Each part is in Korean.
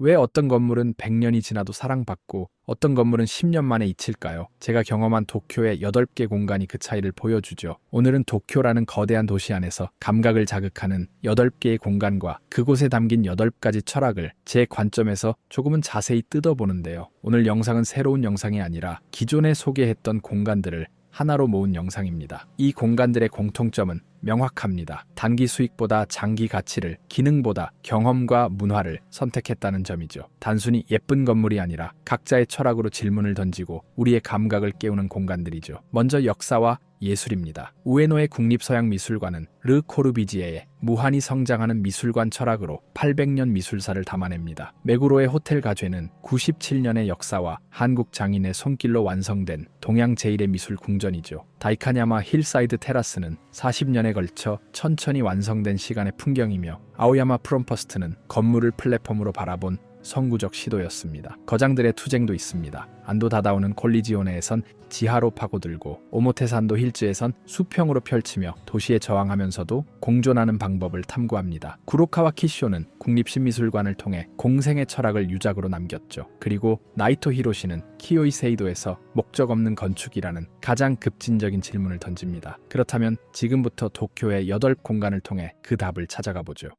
왜 어떤 건물은 100년이 지나도 사랑받고 어떤 건물은 10년 만에 잊힐까요? 제가 경험한 도쿄의 8개 공간이 그 차이를 보여주죠. 오늘은 도쿄라는 거대한 도시 안에서 감각을 자극하는 8개의 공간과 그곳에 담긴 8가지 철학을 제 관점에서 조금은 자세히 뜯어보는데요. 오늘 영상은 새로운 영상이 아니라 기존에 소개했던 공간들을 하나로 모은 영상입니다. 이 공간들의 공통점은 명확합니다. 단기 수익보다 장기 가치를, 기능보다 경험과 문화를 선택했다는 점이죠. 단순히 예쁜 건물이 아니라 각자의 철학으로 질문을 던지고 우리의 감각을 깨우는 공간들이죠. 먼저 역사와 예술입니다. 우에노의 국립서양미술관은 르 코르비지에의 무한히 성장하는 미술관 철학으로 800년 미술사를 담아냅니다. 메구로의 호텔 가죄는 97년의 역사와 한국 장인의 손길로 완성된 동양 제1의 미술 궁전이죠. 다이카냐마 힐사이드 테라스는 40년에 걸쳐 천천히 완성된 시간의 풍경이며 아오야마 프롬퍼스트는 건물을 플랫폼으로 바라본 선구적 시도였습니다. 거장들의 투쟁도 있습니다. 안도 다다오는 콜리지오네에선 지하로 파고들고 오모테산도 힐즈에선 수평으로 펼치며 도시에 저항하면서도 공존하는 방법을 탐구합니다. 구로카와 키쇼는 국립신미술관을 통해 공생의 철학을 유작으로 남겼죠. 그리고 나이토 히로시는 키요이 세이도에서 목적 없는 건축이라는 가장 급진적인 질문을 던집니다. 그렇다면 지금부터 도쿄의 8공간을 통해 그 답을 찾아가 보죠.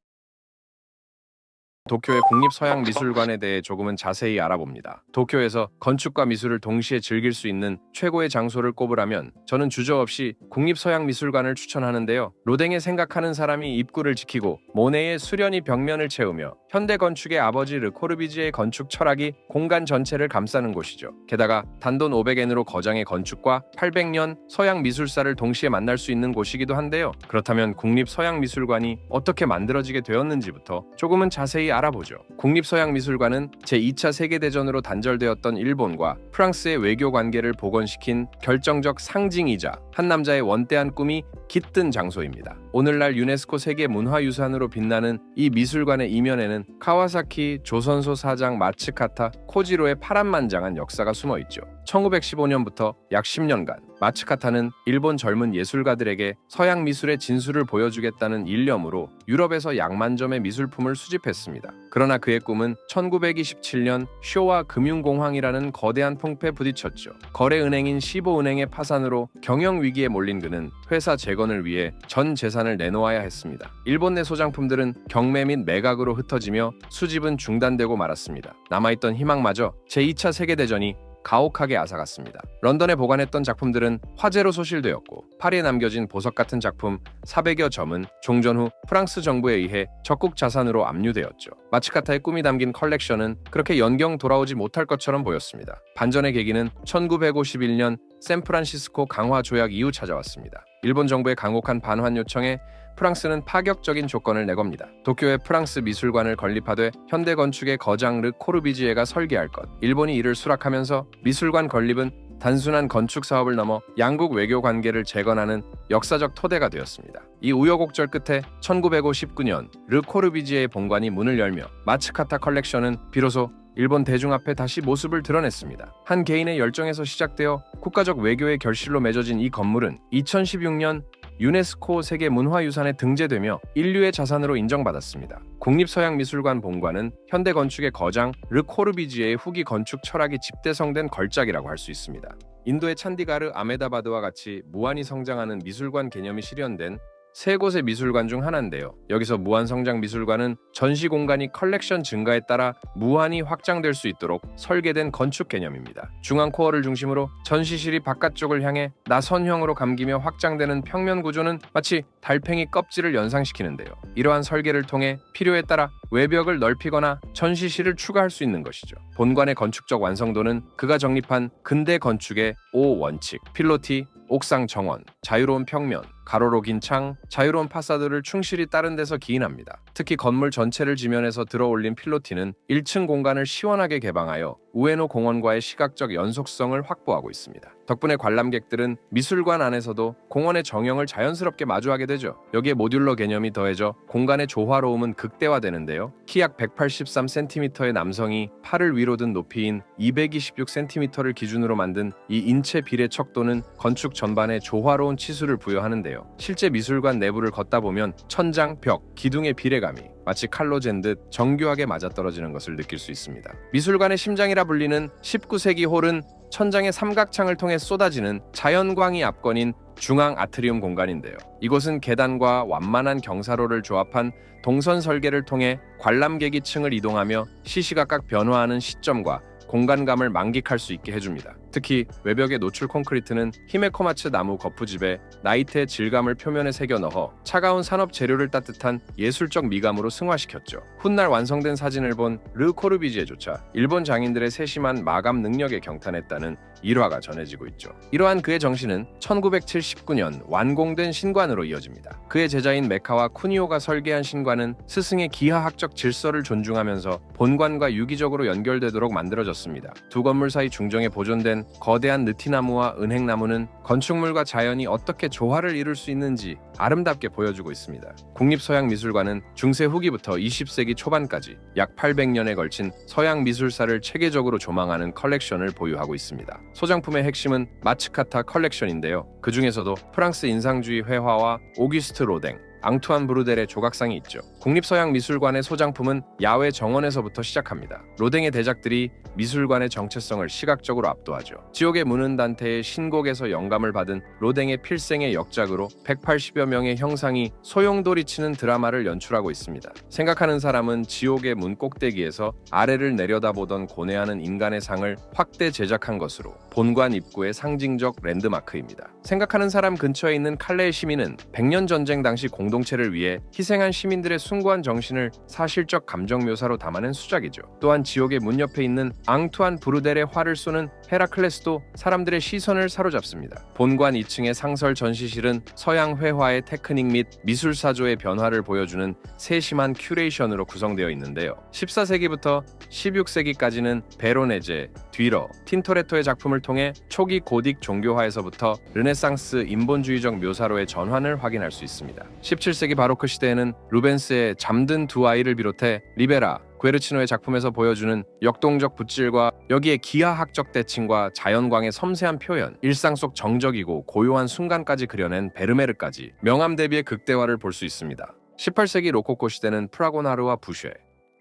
도쿄의 국립서양미술관에 대해 조금은 자세히 알아봅니다. 도쿄에서 건축과 미술을 동시에 즐길 수 있는 최고의 장소를 꼽으라면 저는 주저없이 국립서양미술관을 추천하는데요. 로댕에 생각하는 사람이 입구를 지키고 모네의 수련이 벽면을 채우며 현대 건축의 아버지 르 코르비지의 건축 철학이 공간 전체를 감싸는 곳이죠. 게다가 단돈 500엔으로 거장의 건축과 800년 서양 미술사를 동시에 만날 수 있는 곳이기도 한데요. 그렇다면 국립서양미술관이 어떻게 만들어지게 되었는지부터 조금은 자세히 알아보죠. 국립서양미술관은 제2차 세계대전으로 단절되었던 일본과 프랑스의 외교 관계를 복원시킨 결정적 상징이자 한 남자의 원대한 꿈이 깃든 장소입니다. 오늘날 유네스코 세계문화유산으로 빛나는 이 미술관의 이면에는 카와사키 조선소 사장 마츠카타 코지로의 파란만장한 역사가 숨어있죠. 1915년부터 약 10년간 마츠카타는 일본 젊은 예술가들에게 서양 미술의 진수를 보여주겠다는 일념으로 유럽에서 약만 점의 미술품을 수집했습니다. 그러나 그의 꿈은 1927년 쇼와 금융공황이라는 거대한 풍패에 부딪혔죠. 거래은행인 시보은행의 파산으로 경영위기에 몰린 그는 회사 재건을 위해 전 재산을 내놓아야 했습니다. 일본 내 소장품들은 경매 및 매각으로 흩어지며 수집은 중단되고 말았습니다. 남아있던 희망마저 제2차 세계대전이 가혹하게 앗아갔습니다. 런던에 보관했던 작품들은 화재로 소실되었고 파리에 남겨진 보석 같은 작품 400여 점은 종전 후 프랑스 정부에 의해 적국 자산으로 압류되었죠. 마츠카타의 꿈이 담긴 컬렉션은 그렇게 연경 돌아오지 못할 것처럼 보였습니다. 반전의 계기는 1951년 샌프란시스코 강화 조약 이후 찾아왔습니다. 일본 정부의 강혹한 반환 요청에 프랑스는 파격적인 조건을 내겁니다. 도쿄에 프랑스 미술관을 건립하되 현대 건축의 거장 르 코르비지에가 설계할 것. 일본이 이를 수락하면서 미술관 건립은 단순한 건축 사업을 넘어 양국 외교 관계를 재건하는 역사적 토대가 되었습니다. 이 우여곡절 끝에 1959년 르 코르비지에의 본관이 문을 열며 마츠카타 컬렉션은 비로소 일본 대중 앞에 다시 모습을 드러냈습니다. 한 개인의 열정에서 시작되어 국가적 외교의 결실로 맺어진 이 건물은 2016년 유네스코 세계문화유산에 등재되며 인류의 자산으로 인정받았습니다. 국립서양미술관 본관은 현대 건축의 거장 르 코르비지에의 후기 건축 철학이 집대성된 걸작이라고 할 수 있습니다. 인도의 찬디가르 아메다바드와 같이 무한히 성장하는 미술관 개념이 실현된 세 곳의 미술관 중 하나인데요. 여기서 무한성장 미술관은 전시 공간이 컬렉션 증가에 따라 무한히 확장될 수 있도록 설계된 건축 개념입니다. 중앙 코어를 중심으로 전시실이 바깥쪽을 향해 나선형으로 감기며 확장되는 평면 구조는 마치 달팽이 껍질을 연상시키는데요. 이러한 설계를 통해 필요에 따라 외벽을 넓히거나 전시실을 추가할 수 있는 것이죠. 본관의 건축적 완성도는 그가 정립한 근대 건축의 5원칙, 필로티, 옥상 정원, 자유로운 평면, 가로로 긴 창, 자유로운 파사드를 충실히 다른 데서 기인합니다. 특히 건물 전체를 지면에서 들어올린 필로티는 1층 공간을 시원하게 개방하여 우에노 공원과의 시각적 연속성을 확보하고 있습니다. 덕분에 관람객들은 미술관 안에서도 공원의 정형을 자연스럽게 마주하게 되죠. 여기에 모듈러 개념이 더해져 공간의 조화로움은 극대화되는데요. 키 약 183cm의 남성이 팔을 위로 든 높이인 226cm를 기준으로 만든 이 인체 비례 척도는 건축 전반에 조화로운 치수를 부여하는데요. 실제 미술관 내부를 걷다 보면 천장, 벽, 기둥의 비례감이 마치 칼로 잰 듯 정교하게 맞아떨어지는 것을 느낄 수 있습니다. 미술관의 심장이라 불리는 19세기 홀은 천장의 삼각창을 통해 쏟아지는 자연광이 압권인 중앙 아트리움 공간인데요. 이곳은 계단과 완만한 경사로를 조합한 동선 설계를 통해 관람객이 층을 이동하며 시시각각 변화하는 시점과 공간감을 만끽할 수 있게 해줍니다. 특히 외벽의 노출 콘크리트는 히메코마츠 나무 거푸집에 나이트의 질감을 표면에 새겨 넣어 차가운 산업 재료를 따뜻한 예술적 미감으로 승화시켰죠. 훗날 완성된 사진을 본 르 코르비지에조차 일본 장인들의 세심한 마감 능력에 경탄했다는 일화가 전해지고 있죠. 이러한 그의 정신은 1979년 완공된 신관으로 이어집니다. 그의 제자인 메카와 쿠니오가 설계한 신관은 스승의 기하학적 질서를 존중하면서 본관과 유기적으로 연결되도록 만들어졌습니다. 두 건물 사이 중정에 보존된 거대한 느티나무와 은행나무는 건축물과 자연이 어떻게 조화를 이룰 수 있는지 아름답게 보여주고 있습니다. 국립서양미술관은 중세 후기부터 20세기 초반까지 약 800년에 걸친 서양 미술사를 체계적으로 조망하는 컬렉션을 보유하고 있습니다. 소장품의 핵심은 마츠카타 컬렉션인데요. 그 중에서도 프랑스 인상주의 회화와 오규스트 로댕, 앙투안 브루델의 조각상이 있죠. 국립서양미술관의 소장품은 야외 정원에서부터 시작합니다. 로댕의 대작들이 미술관의 정체성을 시각적으로 압도하죠. 지옥의 문은 단테의 신곡에서 영감을 받은 로댕의 필생의 역작으로 180여 명의 형상이 소용돌이치는 드라마를 연출하고 있습니다. 생각하는 사람은 지옥의 문 꼭대기에서 아래를 내려다보던 고뇌하는 인간의 상을 확대 제작한 것으로 본관 입구의 상징적 랜드마크입니다. 생각하는 사람 근처에 있는 칼레의 시민은 100년 전쟁 당시 공동체를 위해 희생한 시민들의 숭고한 정신을 사실적 감정 묘사로 담아낸 수작이죠. 또한 지옥의 문 옆에 있는 앙투안 브루델의 활을 쏘는 헤라클레스도 사람들의 시선을 사로잡습니다. 본관 2층의 상설 전시실은 서양 회화의 테크닉 및 미술사조의 변화를 보여주는 세심한 큐레이션으로 구성되어 있는데요. 14세기부터 16세기까지는 베로네제, 뒤러, 틴토레토의 작품을 통해 초기 고딕 종교화에서부터 르네상스 인본주의적 묘사로의 전환을 확인할 수 있습니다. 17세기 바로크 시대에는 루벤스의 잠든 두 아이를 비롯해 리베라, 구에르치노의 작품에서 보여주는 역동적 붓질과 여기에 기하학적 대칭과 자연광의 섬세한 표현, 일상 속 정적이고 고요한 순간까지 그려낸 베르메르까지 명암 대비의 극대화를 볼 수 있습니다. 18세기 로코코 시대는 프라고나르와 부쉐,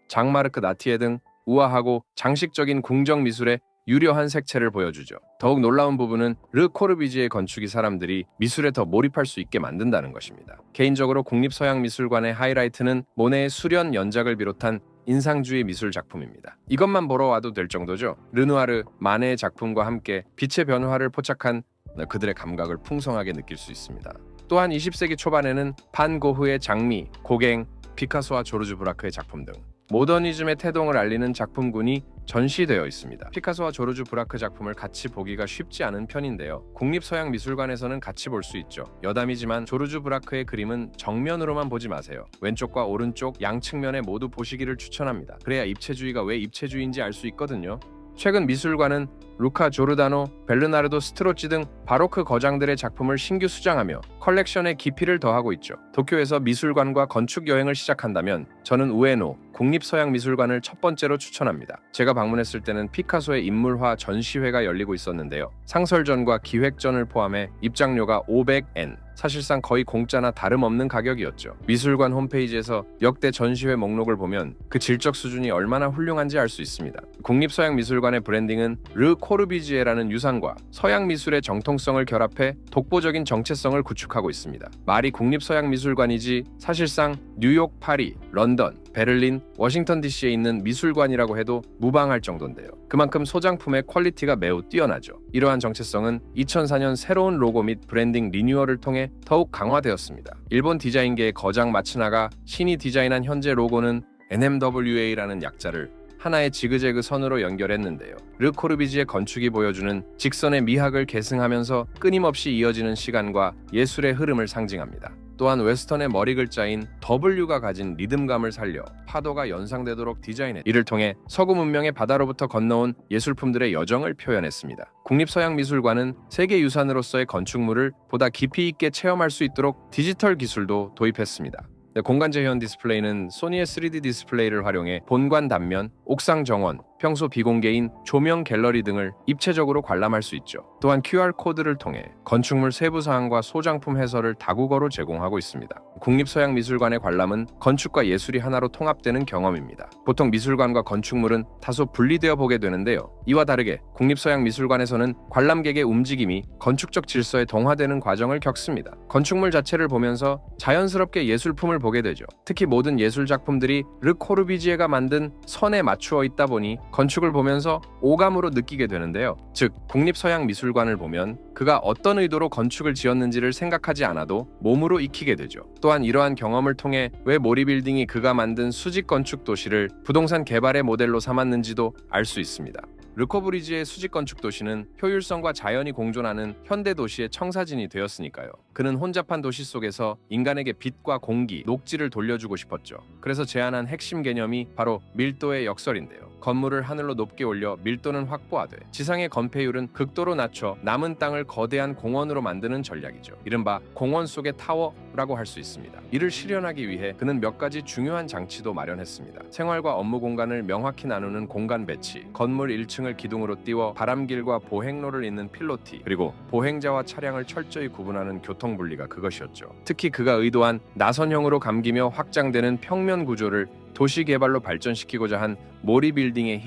장마르크 나티에 등 우아하고 장식적인 궁정 미술의 유려한 색채를 보여주죠. 더욱 놀라운 부분은 르 코르비지의 건축이 사람들이 미술에 더 몰입할 수 있게 만든다는 것입니다. 개인적으로 국립서양미술관의 하이라이트는 모네의 수련 연작을 비롯한 인상주의 미술 작품입니다. 이것만 보러 와도 될 정도죠. 르누아르, 마네의 작품과 함께 빛의 변화를 포착한 그들의 감각을 풍성하게 느낄 수 있습니다. 또한 20세기 초반에는 반 고흐의 장미, 고갱, 피카소와 조르주 브라크의 작품 등 모더니즘의 태동을 알리는 작품군이 전시되어 있습니다. 피카소와 조르주 브라크 작품을 같이 보기가 쉽지 않은 편인데요. 국립서양미술관에서는 같이 볼 수 있죠. 여담이지만 조르주 브라크의 그림은 정면으로만 보지 마세요. 왼쪽과 오른쪽 양측면에 모두 보시기를 추천합니다. 그래야 입체주의가 왜 입체주의인지 알 수 있거든요. 최근 미술관은 루카 조르다노, 벨르나르도 스트로치 등 바로크 거장들의 작품을 신규 수장하며 컬렉션의 깊이를 더하고 있죠. 도쿄에서 미술관과 건축 여행을 시작한다면 저는 우에노 국립서양미술관을 첫 번째로 추천합니다. 제가 방문했을 때는 피카소의 인물화 전시회가 열리고 있었는데요. 상설전과 기획전을 포함해 입장료가 500엔, 사실상 거의 공짜나 다름없는 가격이었죠. 미술관 홈페이지에서 역대 전시회 목록을 보면 그 질적 수준이 얼마나 훌륭한지 알 수 있습니다. 국립서양미술관의 브랜딩은 르 코르비지에라는 유산과 서양 미술의 정통성을 결합해 독보적인 정체성을 구축하고 있습니다. 말이 국립서양미술관이지 사실상 뉴욕, 파리, 런던, 베를린, 워싱턴 DC에 있는 미술관이라고 해도 무방할 정도인데요. 그만큼 소장품의 퀄리티가 매우 뛰어나죠. 이러한 정체성은 2004년 새로운 로고 및 브랜딩 리뉴얼을 통해 더욱 강화되었습니다. 일본 디자인계의 거장 마츠나가 신이 디자인한 현재 로고는 NMWA라는 약자를 하나의 지그재그 선으로 연결했는데요. 르 코르비지의 건축이 보여주는 직선의 미학을 계승하면서 끊임없이 이어지는 시간과 예술의 흐름을 상징합니다. 또한 웨스턴의 머리 글자인 W가 가진 리듬감을 살려 파도가 연상되도록 디자인했고 이를 통해 서구 문명의 바다로부터 건너온 예술품들의 여정을 표현했습니다. 국립서양미술관은 세계유산으로서의 건축물을 보다 깊이 있게 체험할 수 있도록 디지털 기술도 도입했습니다. 공간 재현 디스플레이는 소니의 3D 디스플레이를 활용해 본관 단면, 옥상 정원, 평소 비공개인 조명 갤러리 등을 입체적으로 관람할 수 있죠. 또한 QR코드를 통해 건축물 세부 사항과 소장품 해설을 다국어로 제공하고 있습니다. 국립서양미술관의 관람은 건축과 예술이 하나로 통합되는 경험입니다. 보통 미술관과 건축물은 다소 분리되어 보게 되는데요. 이와 다르게 국립서양미술관에서는 관람객의 움직임이 건축적 질서에 동화되는 과정을 겪습니다. 건축물 자체를 보면서 자연스럽게 예술품을 보게 되죠. 특히 모든 예술 작품들이 르 코르비지에가 만든 선에 맞추어 있다 보니 건축을 보면서 오감으로 느끼게 되는데요. 즉, 국립서양미술관을 보면 그가 어떤 의도로 건축을 지었는지를 생각하지 않아도 몸으로 익히게 되죠. 또한 이러한 경험을 통해 왜 모리빌딩이 그가 만든 수직 건축 도시를 부동산 개발의 모델로 삼았는지도 알 수 있습니다. 르코브리지의 수직 건축 도시는 효율성과 자연이 공존하는 현대 도시의 청사진이 되었으니까요. 그는 혼잡한 도시 속에서 인간에게 빛과 공기, 녹지를 돌려주고 싶었죠. 그래서 제안한 핵심 개념이 바로 밀도의 역설인데요. 건물을 하늘로 높게 올려 밀도는 확보하되 지상의 건폐율은 극도로 낮춰 남은 땅을 거대한 공원으로 만드는 전략이죠. 이른바 공원 속의 타워라고 할 수 있습니다. 이를 실현하기 위해 그는 몇 가지 중요한 장치도 마련했습니다. 생활과 업무 공간을 명확히 나누는 공간 배치, 건물 1층을 기둥으로 띄워 바람길과 보행로를 잇는 필로티, 그리고 보행자와 차량을 철저히 구분하는 교통 분리가 그것이었죠. 특히 그가 의도한 나선형으로 감기며 확장되는 평면 구조를 도시 개발로 발전시키고자 한 모리빌딩의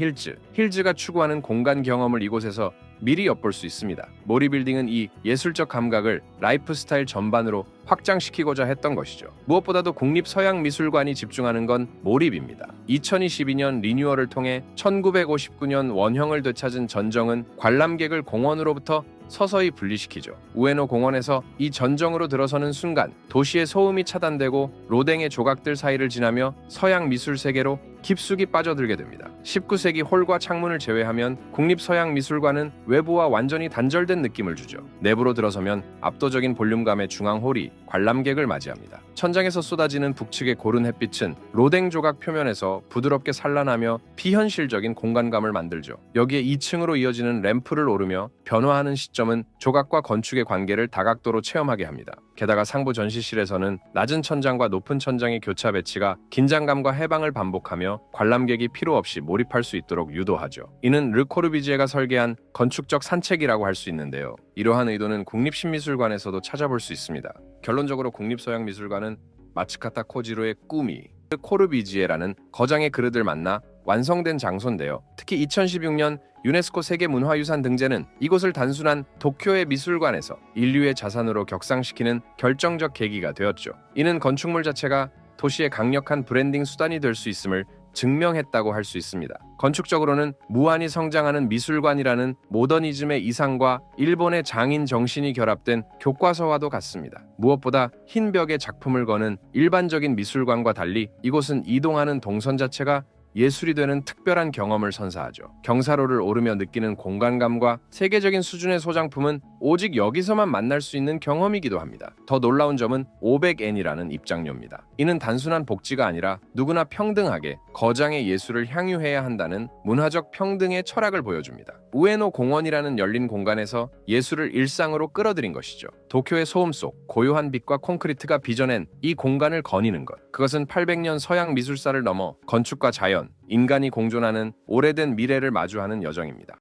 힐즈가 추구하는 공간 경험을 이곳에서 미리 엿볼 수 있습니다. 모리빌딩은 이 예술적 감각을 라이프스타일 전반으로 확장시키고자 했던 것이죠. 무엇보다도 국립서양미술관이 집중하는 건 몰입입니다. 2022년 리뉴얼을 통해 1959년 원형을 되찾은 전정은 관람객을 공원으로부터 서서히 분리시키죠. 우에노 공원에서 이 전정으로 들어서는 순간 도시의 소음이 차단되고 로댕의 조각들 사이를 지나며 서양 미술 세계로 깊숙이 빠져들게 됩니다. 19세기 홀과 창문을 제외하면 국립서양미술관은 외부와 완전히 단절된 느낌을 주죠. 내부로 들어서면 압도적인 볼륨감의 중앙 홀이 관람객을 맞이합니다. 천장에서 쏟아지는 북측의 고른 햇빛은 로댕 조각 표면에서 부드럽게 산란하며 비현실적인 공간감을 만들죠. 여기에 2층으로 이어지는 램프를 오르며 변화하는 시점은 조각과 건축의 관계를 다각도로 체험하게 합니다. 게다가 상부 전시실에서는 낮은 천장과 높은 천장의 교차 배치가 긴장감과 해방을 반복하며 관람객이 필요 없이 몰입할 수 있도록 유도하죠. 이는 르 코르비지에가 설계한 건축적 산책이라고 할 수 있는데요. 이러한 의도는 국립신미술관에서도 찾아볼 수 있습니다. 결론적으로 국립서양미술관은 마츠카타 코지로의 꿈이 르 코르비지에라는 거장의 그릇을 만나 완성된 장소인데요. 특히 2016년 유네스코 세계문화유산 등재는 이곳을 단순한 도쿄의 미술관에서 인류의 자산으로 격상시키는 결정적 계기가 되었죠. 이는 건축물 자체가 도시의 강력한 브랜딩 수단이 될 수 있음을 증명했다고 할 수 있습니다. 건축적으로는 무한히 성장하는 미술관이라는 모더니즘의 이상과 일본의 장인 정신이 결합된 교과서와도 같습니다. 무엇보다 흰 벽에 작품을 거는 일반적인 미술관과 달리 이곳은 이동하는 동선 자체가 예술이 되는 특별한 경험을 선사하죠. 경사로를 오르며 느끼는 공간감과 세계적인 수준의 소장품은 오직 여기서만 만날 수 있는 경험이기도 합니다. 더 놀라운 점은 500엔이라는 입장료입니다. 이는 단순한 복지가 아니라 누구나 평등하게 거장의 예술을 향유해야 한다는 문화적 평등의 철학을 보여줍니다. 우에노 공원이라는 열린 공간에서 예술을 일상으로 끌어들인 것이죠. 도쿄의 소음 속 고요한 빛과 콘크리트가 빚어낸 이 공간을 거니는 것. 그것은 800년 서양 미술사를 넘어 건축과 자연, 인간이 공존하는 오래된 미래를 마주하는 여정입니다.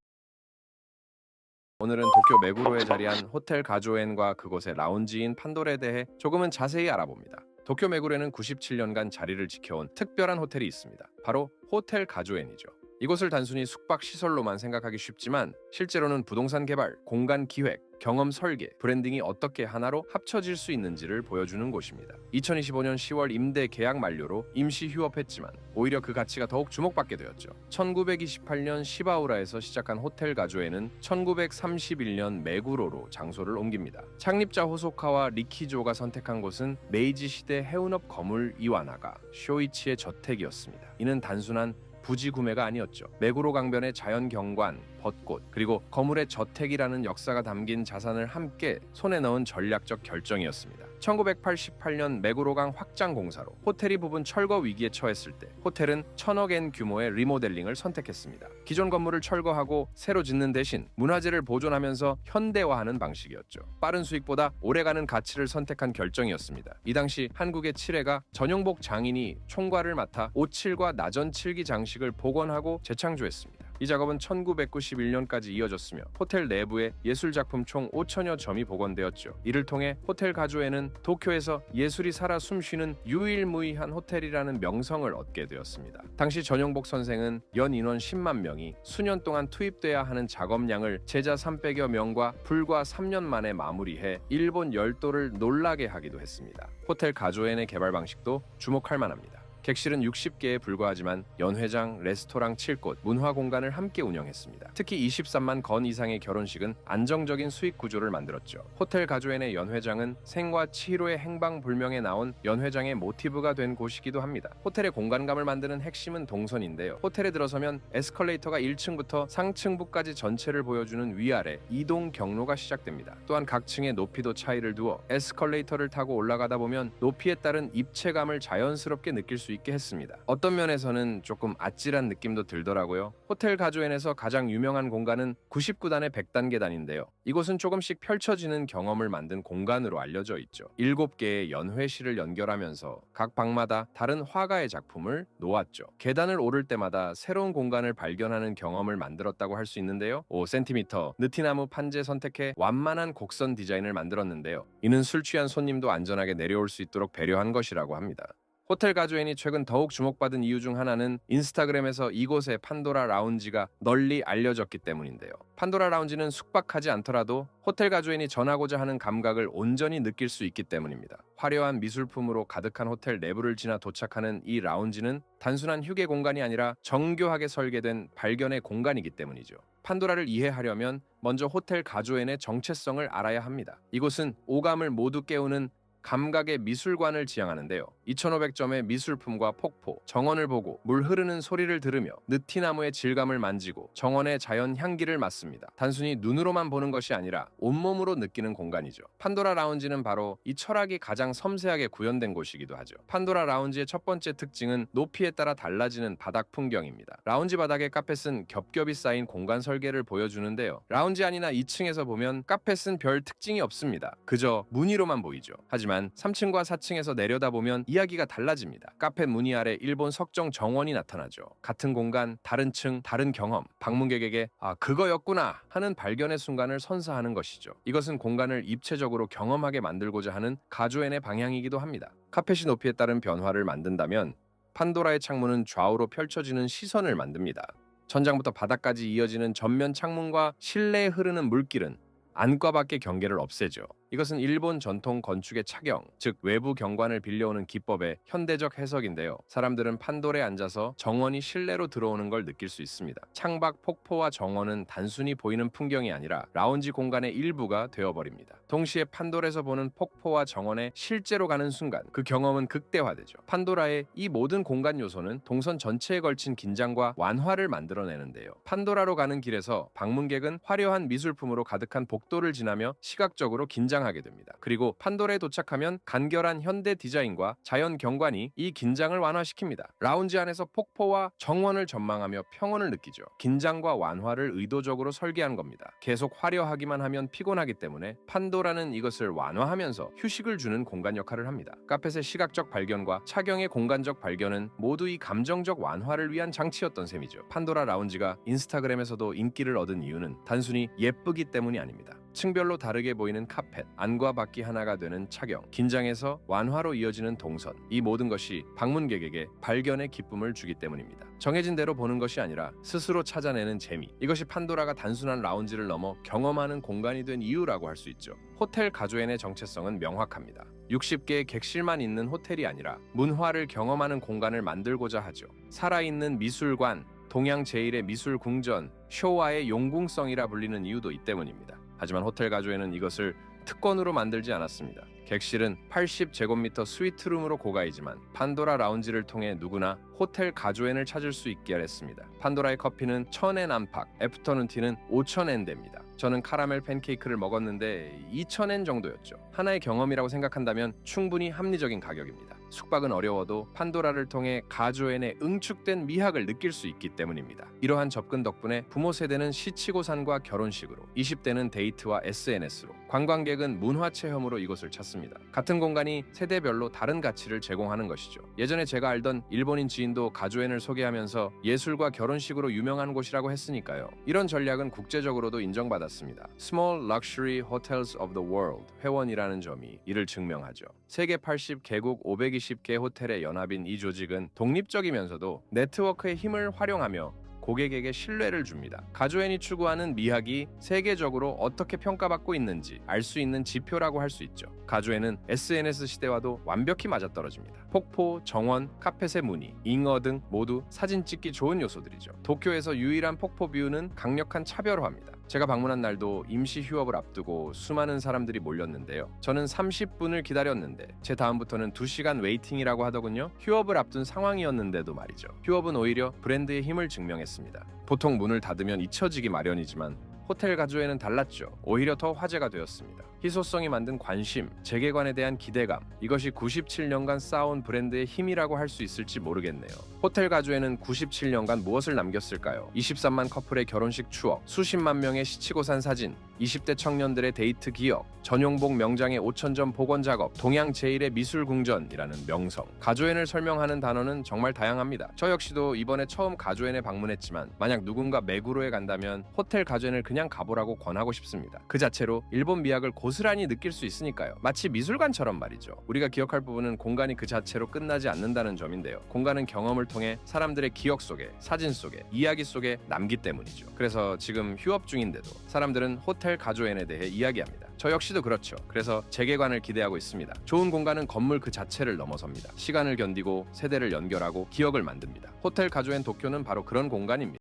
오늘은 도쿄 메구로에 자리한 호텔 가조엔과 그곳의 라운지인 판도레에 대해 조금은 자세히 알아봅니다. 도쿄 메구로에는 97년간 자리를 지켜온 특별한 호텔이 있습니다. 바로 호텔 가조엔이죠. 이곳을 단순히 숙박 시설로만 생각하기 쉽지만 실제로는 부동산 개발, 공간 기획, 경험 설계, 브랜딩이 어떻게 하나로 합쳐질 수 있는지를 보여주는 곳입니다. 2025년 10월 임대 계약 만료로 임시 휴업했지만 오히려 그 가치가 더욱 주목받게 되었죠. 1928년 시바우라에서 시작한 호텔 가조에는 1931년 메구로로 장소를 옮깁니다. 창립자 호소카와 리키조가 선택한 곳은 메이지 시대 해운업 거물 이와나가 쇼이치의 저택이었습니다. 이는 단순한 부지 구매가 아니었죠. 메구로 강변의 자연 경관, 벚꽃, 그리고 거물의 저택이라는 역사가 담긴 자산을 함께 손에 넣은 전략적 결정이었습니다. 1988년 메구로강 확장 공사로 호텔이 부분 철거 위기에 처했을 때 호텔은 1000억 엔 규모의 리모델링을 선택했습니다. 기존 건물을 철거하고 새로 짓는 대신 문화재를 보존하면서 현대화하는 방식이었죠. 빠른 수익보다 오래가는 가치를 선택한 결정이었습니다. 이 당시 한국의 칠해가 전용복 장인이 총괄을 맡아 오칠과 나전칠기 장식을 복원하고 재창조했습니다. 이 작업은 1991년까지 이어졌으며 호텔 내부에 예술작품 총 5천여 점이 복원되었죠. 이를 통해 호텔 가조에는 도쿄에서 예술이 살아 숨쉬는 유일무이한 호텔이라는 명성을 얻게 되었습니다. 당시 전용복 선생은 연 인원 10만 명이 수년 동안 투입돼야 하는 작업량을 제자 300여 명과 불과 3년 만에 마무리해 일본 열도를 놀라게 하기도 했습니다. 호텔 가조엔의 개발 방식도 주목할 만합니다. 객실은 60개에 불과하지만 연회장, 레스토랑 7곳, 문화 공간을 함께 운영했습니다. 특히 23만 건 이상의 결혼식은 안정적인 수익 구조를 만들었죠. 호텔 가조엔의 연회장은 생과 치히로의 행방불명에 나온 연회장의 모티브가 된 곳이기도 합니다. 호텔의 공간감을 만드는 핵심은 동선인데요. 호텔에 들어서면 에스컬레이터가 1층부터 상층부까지 전체를 보여주는 위아래 이동 경로가 시작됩니다. 또한 각 층의 높이도 차이를 두어 에스컬레이터를 타고 올라가다 보면 높이에 따른 입체감을 자연스럽게 느낄 수 있게 했습니다. 어떤 면에서는 조금 아찔한 느낌도 들더라고요. 호텔 가조엔에서 가장 유명한 공간은 99단의 100단계단인데요. 이곳은 조금씩 펼쳐지는 경험을 만든 공간으로 알려져 있죠. 7개의 연회실을 연결하면서 각 방마다 다른 화가의 작품을 놓았죠. 계단을 오를 때마다 새로운 공간을 발견하는 경험을 만들었다고 할 수 있는데요. 5cm 느티나무 판재 선택해 완만한 곡선 디자인을 만들었는데요. 이는 술 취한 손님도 안전하게 내려올 수 있도록 배려한 것이라고 합니다. 호텔 가조엔이 최근 더욱 주목받은 이유 중 하나는 인스타그램에서 이곳의 판도라 라운지가 널리 알려졌기 때문인데요. 판도라 라운지는 숙박하지 않더라도 호텔 가조엔이 전하고자 하는 감각을 온전히 느낄 수 있기 때문입니다. 화려한 미술품으로 가득한 호텔 내부를 지나 도착하는 이 라운지는 단순한 휴게 공간이 아니라 정교하게 설계된 발견의 공간이기 때문이죠. 판도라를 이해하려면 먼저 호텔 가조엔의 정체성을 알아야 합니다. 이곳은 오감을 모두 깨우는 감각의 미술관을 지향하는데요. 2500점의 미술품과 폭포, 정원을 보고 물 흐르는 소리를 들으며 느티나무의 질감을 만지고 정원의 자연 향기를 맡습니다. 단순히 눈으로만 보는 것이 아니라 온몸으로 느끼는 공간이죠. 판도라 라운지는 바로 이 철학이 가장 섬세하게 구현된 곳이기도 하죠. 판도라 라운지의 첫 번째 특징은 높이에 따라 달라지는 바닥 풍경입니다. 라운지 바닥에 카펫은 겹겹이 쌓인 공간 설계를 보여주는데요. 라운지 안이나 2층에서 보면 카펫은 별 특징이 없습니다. 그저 무늬로만 보이죠. 하지만 3층과 4층에서 내려다보면 이야기가 달라집니다. 카페 무늬 아래 일본 석정 정원이 나타나죠. 같은 공간, 다른 층, 다른 경험, 방문객에게 아 그거였구나 하는 발견의 순간을 선사하는 것이죠. 이것은 공간을 입체적으로 경험하게 만들고자 하는 가조엔의 방향이기도 합니다. 카펫이 높이에 따른 변화를 만든다면 판도라의 창문은 좌우로 펼쳐지는 시선을 만듭니다. 천장부터 바닥까지 이어지는 전면 창문과 실내에 흐르는 물길은 안과 밖의 경계를 없애죠. 이것은 일본 전통 건축의 착용, 즉 외부 경관을 빌려오는 기법의 현대적 해석인데요. 사람들은 판돌에 앉아서 정원이 실내로 들어오는 걸 느낄 수 있습니다. 창밖 폭포와 정원은 단순히 보이는 풍경이 아니라 라운지 공간의 일부가 되어버립니다. 동시에 판돌에서 보는 폭포와 정원에 실제로 가는 순간 그 경험은 극대화되죠. 판도라의 이 모든 공간 요소는 동선 전체에 걸친 긴장과 완화를 만들어내는데요. 판도라로 가는 길에서 방문객은 화려한 미술품으로 가득한 복도를 지나며 시각적으로 긴장하게 됩니다. 그리고 판도라에 도착하면 간결한 현대 디자인과 자연 경관이 이 긴장을 완화시킵니다. 라운지 안에서 폭포와 정원을 전망하며 평온을 느끼죠. 긴장과 완화를 의도적으로 설계한 겁니다. 계속 화려하기만 하면 피곤하기 때문에 판도라는 이것을 완화하면서 휴식을 주는 공간 역할을 합니다. 카펫의 시각적 발견과 차경의 공간적 발견은 모두 이 감정적 완화를 위한 장치였던 셈이죠. 판도라 라운지가 인스타그램에서도 인기를 얻은 이유는 단순히 예쁘기 때문이 아닙니다. 층별로 다르게 보이는 카펫, 안과 밖이 하나가 되는 차경, 긴장에서 완화로 이어지는 동선, 이 모든 것이 방문객에게 발견의 기쁨을 주기 때문입니다. 정해진 대로 보는 것이 아니라 스스로 찾아내는 재미, 이것이 판도라가 단순한 라운지를 넘어 경험하는 공간이 된 이유라고 할 수 있죠. 호텔 가조엔의 정체성은 명확합니다. 60개의 객실만 있는 호텔이 아니라 문화를 경험하는 공간을 만들고자 하죠. 살아있는 미술관, 동양 제1의 미술 궁전, 쇼와의 용궁성이라 불리는 이유도 이 때문입니다. 하지만 호텔 가조엔은 이것을 특권으로 만들지 않았습니다. 객실은 80제곱미터 스위트룸으로 고가이지만 판도라 라운지를 통해 누구나 호텔 가조엔을 찾을 수 있게 했습니다. 판도라의 커피는 1000엔 안팎, 애프터눈티는 5000엔대입니다. 저는 카라멜 팬케이크를 먹었는데 2,000엔 정도였죠. 하나의 경험이라고 생각한다면 충분히 합리적인 가격입니다. 숙박은 어려워도 판도라를 통해 가조엔의 응축된 미학을 느낄 수 있기 때문입니다. 이러한 접근 덕분에 부모 세대는 시치고산과 결혼식으로, 20대는 데이트와 SNS로, 관광객은 문화 체험으로 이곳을 찾습니다. 같은 공간이 세대별로 다른 가치를 제공하는 것이죠. 예전에 제가 알던 일본인 지인도 가조엔을 소개하면서 예술과 결혼식으로 유명한 곳이라고 했으니까요. 이런 전략은 국제적으로도 인정받았습니다. Small Luxury Hotels of the World 회원이라는 점이 이를 증명하죠. 세계 80개국 520개 호텔의 연합인 이 조직은 독립적이면서도 네트워크의 힘을 활용하며 고객에게 신뢰를 줍니다. 가조엔이 추구하는 미학이 세계적으로 어떻게 평가받고 있는지 알 수 있는 지표라고 할 수 있죠. 가조엔은 SNS 시대와도 완벽히 맞아떨어집니다. 폭포, 정원, 카펫의 무늬, 잉어 등 모두 사진 찍기 좋은 요소들이죠. 도쿄에서 유일한 폭포 뷰는 강력한 차별화입니다. 제가 방문한 날도 임시 휴업을 앞두고 수많은 사람들이 몰렸는데요. 저는 30분을 기다렸는데 제 다음부터는 2시간 웨이팅이라고 하더군요. 휴업을 앞둔 상황이었는데도 말이죠. 휴업은 오히려 브랜드의 힘을 증명했습니다. 보통 문을 닫으면 잊혀지기 마련이지만 호텔 가조엔은 달랐죠. 오히려 더 화제가 되었습니다. 희소성이 만든 관심, 재개관에 대한 기대감, 이것이 97년간 쌓아온 브랜드의 힘이라고 할 수 있을지 모르겠네요. 호텔 가조엔은 97년간 무엇을 남겼을까요? 23만 커플의 결혼식 추억, 수십만 명의 시치고산 사진, 20대 청년들의 데이트 기억, 전용복 명장의 5,000점 복원 작업, 동양 제1의 미술 궁전이라는 명성. 가조엔을 설명하는 단어는 정말 다양합니다. 저 역시도 이번에 처음 가조엔에 방문했지만 만약 누군가 메구로에 간다면 호텔 가조엔을 그냥 가보라고 권하고 싶습니다. 그 자체로 일본 미학을 고스란히 느낄 수 있으니까요. 마치 미술관처럼 말이죠. 우리가 기억할 부분은 공간이 그 자체로 끝나지 않는다는 점인데요. 공간은 경험을 통해 사람들의 기억 속에, 사진 속에, 이야기 속에 남기 때문이죠. 그래서 지금 휴업 중인데도 사람들은 호텔 가조엔에 대해 이야기합니다. 저 역시도 그렇죠. 그래서 재개관을 기대하고 있습니다. 좋은 공간은 건물 그 자체를 넘어섭니다. 시간을 견디고 세대를 연결하고 기억을 만듭니다. 호텔 가조엔 도쿄는 바로 그런 공간입니다.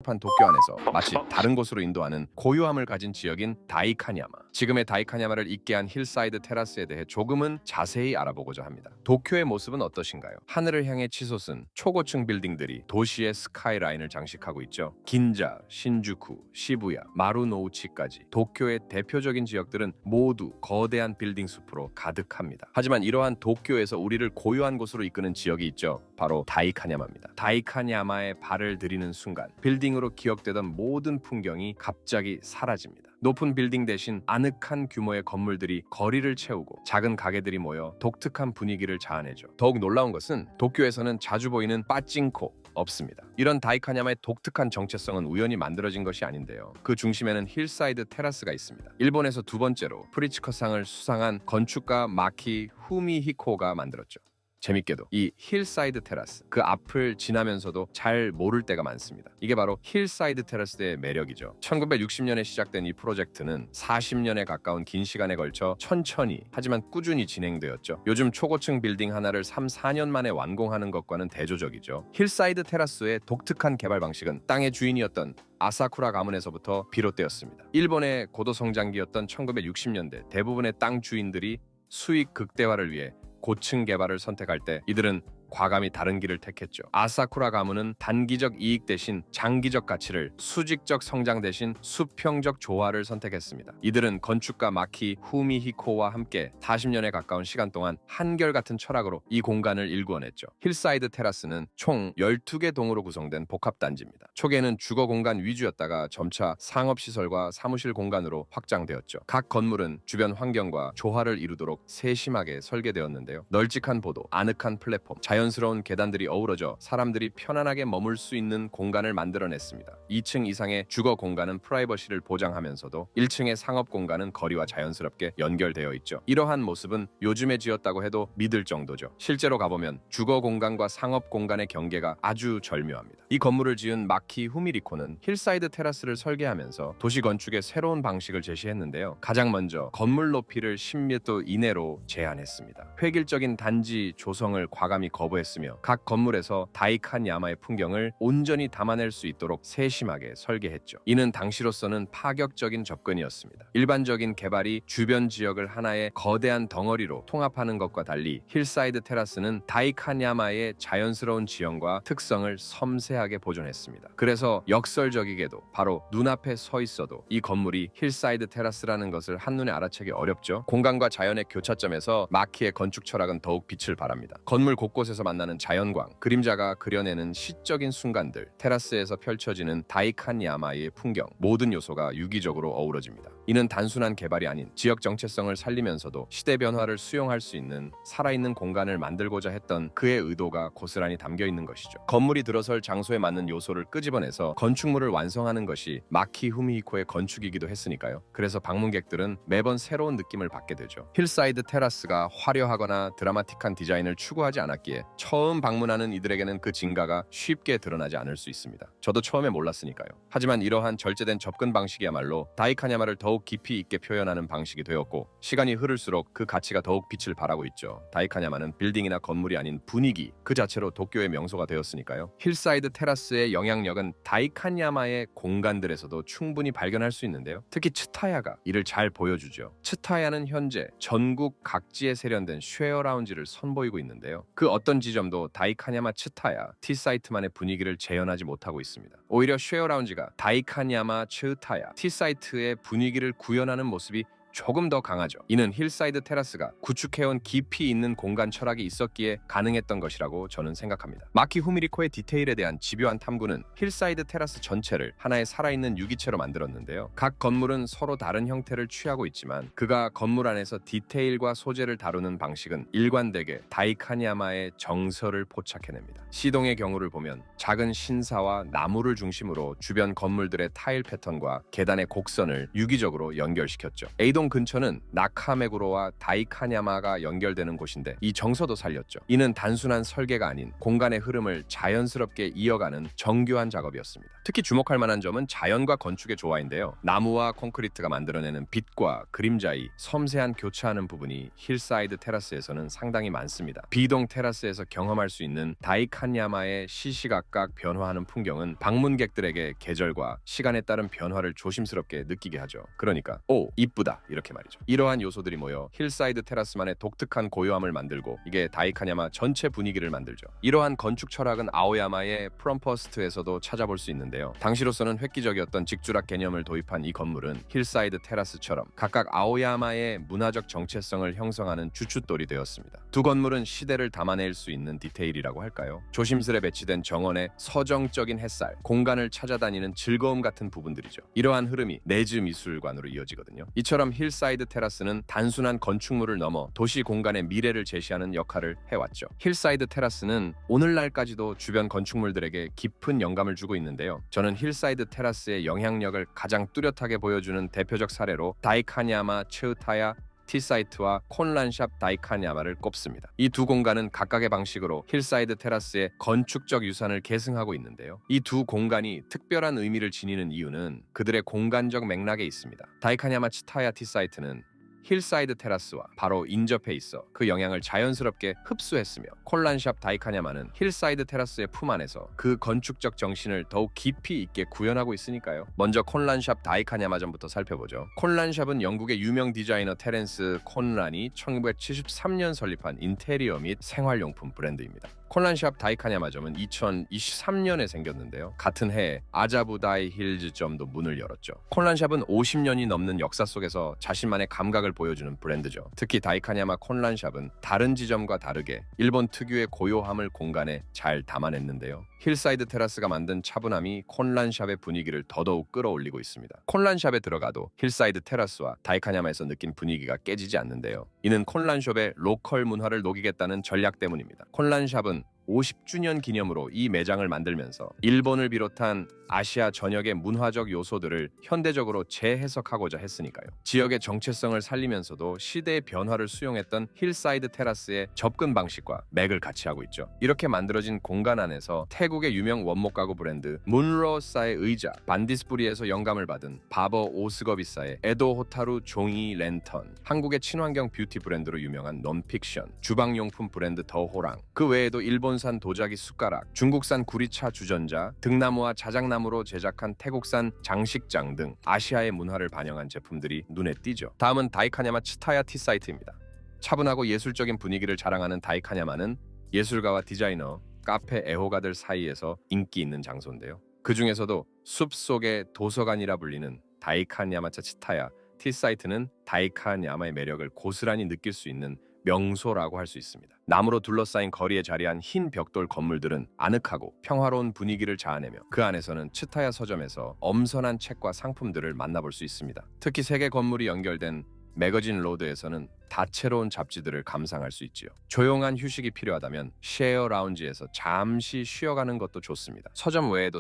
도쿄 안에서 마치 다른 곳으로 인도하는 고요함을 가진 지역인 다이카냐마. 지금의 다이카냐마를 있게 한 힐사이드 테라스에 대해 조금은 자세히 알아보고자 합니다. 도쿄의 모습은 어떠신가요? 하늘을 향해 치솟은 초고층 빌딩들이 도시의 스카이라인을 장식하고 있죠. 긴자, 신주쿠, 시부야, 마루노우치까지 도쿄의 대표적인 지역들은 모두 거대한 빌딩 숲으로 가득합니다. 하지만 이러한 도쿄에서 우리를 고요한 곳으로 이끄는 지역이 있죠. 바로 다이카냐마입니다. 다이카냐마에 발을 들이는 순간 빌딩으로 기억되던 모든 풍경이 갑자기 사라집니다. 높은 빌딩 대신 아늑한 규모의 건물들이 거리를 채우고 작은 가게들이 모여 독특한 분위기를 자아내죠. 더욱 놀라운 것은 도쿄에서는 자주 보이는 빠찡코 없습니다. 이런 다이카냐마의 독특한 정체성은 우연히 만들어진 것이 아닌데요. 그 중심에는 힐사이드 테라스가 있습니다. 일본에서 두 번째로 프리츠커상을 수상한 건축가 마키 후미히코가 만들었죠. 재밌게도 이 힐사이드 테라스, 그 앞을 지나면서도 잘 모를 때가 많습니다. 이게 바로 힐사이드 테라스의 매력이죠. 1960년에 시작된 이 프로젝트는 40년에 가까운 긴 시간에 걸쳐 천천히 하지만 꾸준히 진행되었죠. 요즘 초고층 빌딩 하나를 3, 4년 만에 완공하는 것과는 대조적이죠. 힐사이드 테라스의 독특한 개발 방식은 땅의 주인이었던 아사쿠라 가문에서부터 비롯되었습니다. 일본의 고도 성장기였던 1960년대 대부분의 땅 주인들이 수익 극대화를 위해 고층 개발을 선택할 때 이들은 과감히 다른 길을 택했죠. 아사쿠라 가문은 단기적 이익 대신 장기적 가치를, 수직적 성장 대신 수평적 조화를 선택했습니다. 이들은 건축가 마키 후미히코와 함께 40년에 가까운 시간 동안 한결같은 철학으로 이 공간을 일구어냈죠. 힐사이드 테라스는 총 12개 동으로 구성된 복합단지입니다. 초기에는 주거 공간 위주였다가 점차 상업시설과 사무실 공간으로 확장되었죠. 각 건물은 주변 환경과 조화를 이루도록 세심하게 설계되었는데요. 널찍한 보도, 아늑한 플랫폼, 자연스러운 계단들이 어우러져 사람들이 편안하게 머물 수 있는 공간을 만들어냈습니다. 2층 이상의 주거 공간은 프라이버시를 보장하면서도 1층의 상업 공간은 거리와 자연스럽게 연결되어 있죠. 이러한 모습은 요즘에 지었다고 해도 믿을 정도죠. 실제로 가보면 주거 공간과 상업 공간의 경계가 아주 절묘합니다. 이 건물을 지은 마키 후미리코는 힐사이드 테라스를 설계하면서 도시 건축의 새로운 방식을 제시했는데요. 가장 먼저 건물 높이를 10m 이내로 제한했습니다. 획일적인 단지 조성을 과감히 거부했으며 각 건물에서 다이칸 야마의 풍경을 온전히 담아낼 수 있도록 세심하게 설계했죠. 이는 당시로서는 파격적인 접근이었습니다. 일반적인 개발이 주변 지역을 하나의 거대한 덩어리로 통합하는 것과 달리 힐사이드 테라스는 다이칸 야마의 자연스러운 지형과 특성을 섬세하게 보존했습니다. 그래서 역설적이게도 바로 눈앞에 서 있어도 이 건물이 힐사이드 테라스라는 것을 한눈에 알아채기 어렵죠. 공간과 자연의 교차점에서 마키의 건축 철학은 더욱 빛을 발합니다. 건물 곳곳에서 만나는 자연광, 그림자가 그려내는 시적인 순간들, 테라스에서 펼쳐지는 다이칸 야마의 풍경, 모든 요소가 유기적으로 어우러집니다. 이는 단순한 개발이 아닌 지역 정체성을 살리면서도 시대 변화를 수용할 수 있는 살아있는 공간을 만들고자 했던 그의 의도가 고스란히 담겨 있는 것이죠. 건물이 들어설 장소에 맞는 요소를 끄집어내서 건축물을 완성하는 것이 마키 후미히코의 건축이기도 했으니까요. 그래서 방문객들은 매번 새로운 느낌을 받게 되죠. 힐사이드 테라스가 화려하거나 드라마틱한 디자인을 추구하지 않았기에 처음 방문하는 이들에게는 그 진가가 쉽게 드러나지 않을 수 있습니다. 저도 처음에 몰랐으니까요. 하지만 이러한 절제된 접근 방식이야말로 다이칸야마를 더욱 깊이 있게 표현하는 방식이 되었고, 시간이 흐를수록 그 가치가 더욱 빛을 발하고 있죠. 다이칸야마는 빌딩이나 건물이 아닌 분위기 그 자체로 도쿄의 명소가 되었으니까요. 힐사이드 테라스의 영향력은 다이칸야마의 공간들에서도 충분히 발견할 수 있는데요. 특히 츠타야가 이를 잘 보여주죠. 츠타야는 현재 전국 각지에 세련된 쉐어 라운지를 선보이고 있는데요. 그 어떤 지점도 다이칸야마 츠타야 T사이트만의 분위기를 재현하지 못하고 있습니다. 오히려 쉐어 라운지가 다이칸야마 츠타야 T사이트의 분위기를 구현하는 모습이 조금 더 강하죠. 이는 힐사이드 테라스가 구축해온 깊이 있는 공간 철학이 있었기에 가능했던 것이라고 저는 생각합니다. 마키 후미리코의 디테일에 대한 집요한 탐구는 힐사이드 테라스 전체를 하나의 살아있는 유기체로 만들었는데요. 각 건물은 서로 다른 형태를 취하고 있지만 그가 건물 안에서 디테일과 소재를 다루는 방식은 일관되게 다이칸야마의 정서를 포착해냅니다. 시동의 경우를 보면 작은 신사와 나무를 중심으로 주변 건물들의 타일 패턴과 계단의 곡선을 유기적으로 연결시켰죠. A동 근처는 나카메구로와 다이칸야마가 연결되는 곳인데 이 정서도 살렸죠. 이는 단순한 설계가 아닌 공간의 흐름을 자연스럽게 이어가는 정교한 작업이었습니다. 특히 주목할 만한 점은 자연과 건축의 조화인데요. 나무와 콘크리트가 만들어내는 빛과 그림자의 섬세한 교차하는 부분이 힐사이드 테라스에서는 상당히 많습니다. B동 테라스에서 경험할 수 있는 다이칸야마의 시시각각 변화하는 풍경은 방문객들에게 계절과 시간에 따른 변화를 조심스럽게 느끼게 하죠. 그러니까 오, 이쁘다 이렇게 말이죠. 이러한 요소들이 모여 힐사이드 테라스만의 독특한 고요함을 만들고 이게 다이칸야마 전체 분위기를 만들죠. 이러한 건축 철학은 아오야마의 프롬퍼스트에서도 찾아볼 수 있는데요. 당시로서는 획기적이었던 직주락 개념을 도입한 이 건물은 힐사이드 테라스처럼 각각 아오야마의 문화적 정체성을 형성하는 주춧돌이 되었습니다. 두 건물은 시대를 담아낼 수 있는 디테일이라고 할까요? 조심스레 배치된 정원의 서정적인 햇살, 공간을 찾아다니는 즐거움 같은 부분들이죠. 이러한 흐름이 네즈 미술관으로 이어지거든요. 이처럼 힐사이드 테라스는 단순한 건축물을 넘어 도시 공간의 미래를 제시하는 역할을 해왔죠. 힐사이드 테라스는 오늘날까지도 주변 건축물들에게 깊은 영감을 주고 있는데요. 저는 힐사이드 테라스의 영향력을 가장 뚜렷하게 보여주는 대표적 사례로 다이칸야마 츠타야 T사이트와 콘란샵 다이칸야마를 꼽습니다. 이 두 공간은 각각의 방식으로 힐사이드 테라스의 건축적 유산을 계승하고 있는데요. 이 두 공간이 특별한 의미를 지니는 이유는 그들의 공간적 맥락에 있습니다. 다이칸야마 치타야 T사이트는 힐사이드 테라스와 바로 인접해 있어 그 영향을 자연스럽게 흡수했으며 콘란샵 다이칸야마는 힐사이드 테라스의 품 안에서 그 건축적 정신을 더욱 깊이 있게 구현하고 있으니까요. 먼저 콘란샵 다이칸야마전부터 살펴보죠. 콘란샵은 영국의 유명 디자이너 테렌스 콘란이 1973년 설립한 인테리어 및 생활용품 브랜드입니다. 콘란샵 다이칸야마점은 2023년에 생겼는데요. 같은 해에 아자부다이 힐즈점도 문을 열었죠. 콘란샵은 50년이 넘는 역사 속에서 자신만의 감각을 보여주는 브랜드죠. 특히 다이칸야마 콘란샵은 다른 지점과 다르게 일본 특유의 고요함을 공간에 잘 담아냈는데요. 힐사이드 테라스가 만든 차분함이 콘란샵의 분위기를 더더욱 끌어올리고 있습니다. 콘란샵에 들어가도 힐사이드 테라스와 다이칸야마에서 느낀 분위기가 깨지지 않는데요. 이는 콘란샵의 로컬 문화를 녹이겠다는 전략 때문입니다. 콘란샵은 50주년 기념으로 이 매장을 만들면서 일본을 비롯한 아시아 전역의 문화적 요소들을 현대적으로 재해석하고자 했으니까요. 지역의 정체성을 살리면서도 시대의 변화를 수용했던 힐사이드 테라스의 접근 방식과 맥을 같이 하고 있죠. 이렇게 만들어진 공간 안에서 태국의 유명 원목 가구 브랜드 문로사의 의자, 반디스부리에서 영감을 받은 바버 오스거비사의 에도 호타루 종이 랜턴, 한국의 친환경 뷰티 브랜드로 유명한 넌픽션, 주방용품 브랜드 더호랑, 그 외에도 일본산 도자기 숟가락, 중국산 구리차 주전자, 등나무와 자작나무로 제작한 태국산 장식장 등 아시아의 문화를 반영한 제품들이 눈에 띄죠. 다음은 다이카냐마 츠타야 티 사이트입니다. 차분하고 예술적인 분위기를 자랑하는 다이카냐마는 예술가와 디자이너, 카페 애호가들 사이에서 인기 있는 장소인데요. 그 중에서도 숲속의 도서관이라 불리는 다이카냐마차 츠타야 티 사이트는 다이카냐마의 매력을 고스란히 느낄 수 있는 명소라고 할 수 있습니다. 나무로 둘러싸인 거리에 자리한 흰 벽돌 건물들은 아늑하고 평화로운 분위기를 자아내며 그 안에서는 츠타야 서점에서 엄선한 책과 상품들을 만나볼 수 있습니다. 특히 세 개 건물이 연결된 매거진 로드에서는 다채로운 잡지들을 감상할 수 있지요. 조용한 휴식이 필요하다면 쉐어 라운지에서 잠시 쉬어가는 것도 좋습니다. 서점 외에도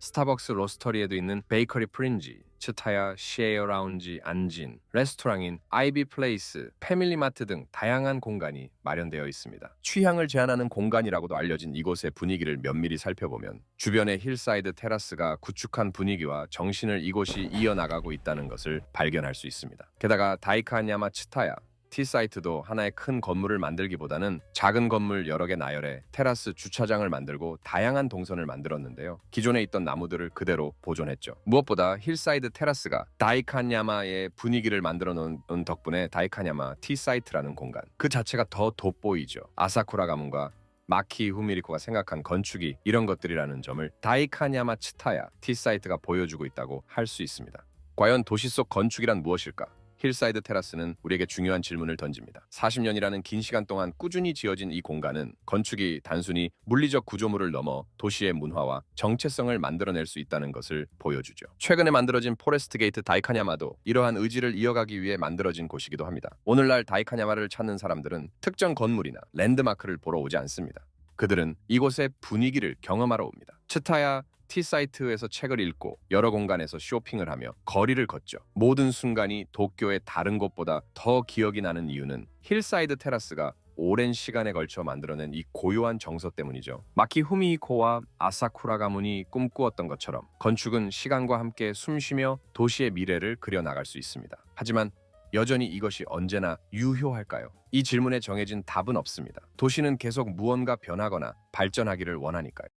스타벅스 로스터리에도 있는 베이커리 프린지, 츠타야 쉐어 라운지 안진, 레스토랑인 아이비 플레이스, 패밀리마트 등 다양한 공간이 마련되어 있습니다. 취향을 제한하는 공간이라고도 알려진 이곳의 분위기를 면밀히 살펴보면 주변의 힐사이드 테라스가 구축한 분위기와 정신을 이곳이 이어나가고 있다는 것을 발견할 수 있습니다. 게다가 다이카냐마 츠타야 티 사이트도 하나의 큰 건물을 만들기보다는 작은 건물 여러 개 나열해 테라스 주차장을 만들고 다양한 동선을 만들었는데요. 기존에 있던 나무들을 그대로 보존했죠. 무엇보다 힐사이드 테라스가 다이카냐마의 분위기를 만들어 놓은 덕분에 다이카냐마 티 사이트라는 공간 그 자체가 더 돋보이죠. 아사쿠라 가문과 마키 후미리코가 생각한 건축이 이런 것들이라는 점을 다이카냐마 츠타야 티 사이트가 보여주고 있다고 할 수 있습니다. 과연 도시 속 건축이란 무엇일까? 힐사이드 테라스는 우리에게 중요한 질문을 던집니다. 40년이라는 긴 시간 동안 꾸준히 지어진 이 공간은 건축이 단순히 물리적 구조물을 넘어 도시의 문화와 정체성을 만들어낼 수 있다는 것을 보여주죠. 최근에 만들어진 포레스트 게이트 다이카냐마도 이러한 의지를 이어가기 위해 만들어진 곳이기도 합니다. 오늘날 다이카냐마를 찾는 사람들은 특정 건물이나 랜드마크를 보러 오지 않습니다. 그들은 이곳의 분위기를 경험하러 옵니다. 츠타야 티 사이트에서 책을 읽고 여러 공간에서 쇼핑을 하며 거리를 걷죠. 모든 순간이 도쿄의 다른 곳보다 더 기억이 나는 이유는 힐사이드 테라스가 오랜 시간에 걸쳐 만들어낸 이 고요한 정서 때문이죠. 마키 후미히코와 아사쿠라 가문이 꿈꾸었던 것처럼 건축은 시간과 함께 숨쉬며 도시의 미래를 그려나갈 수 있습니다. 하지만 여전히 이것이 언제나 유효할까요? 이 질문에 정해진 답은 없습니다. 도시는 계속 무언가 변하거나 발전하기를 원하니까요.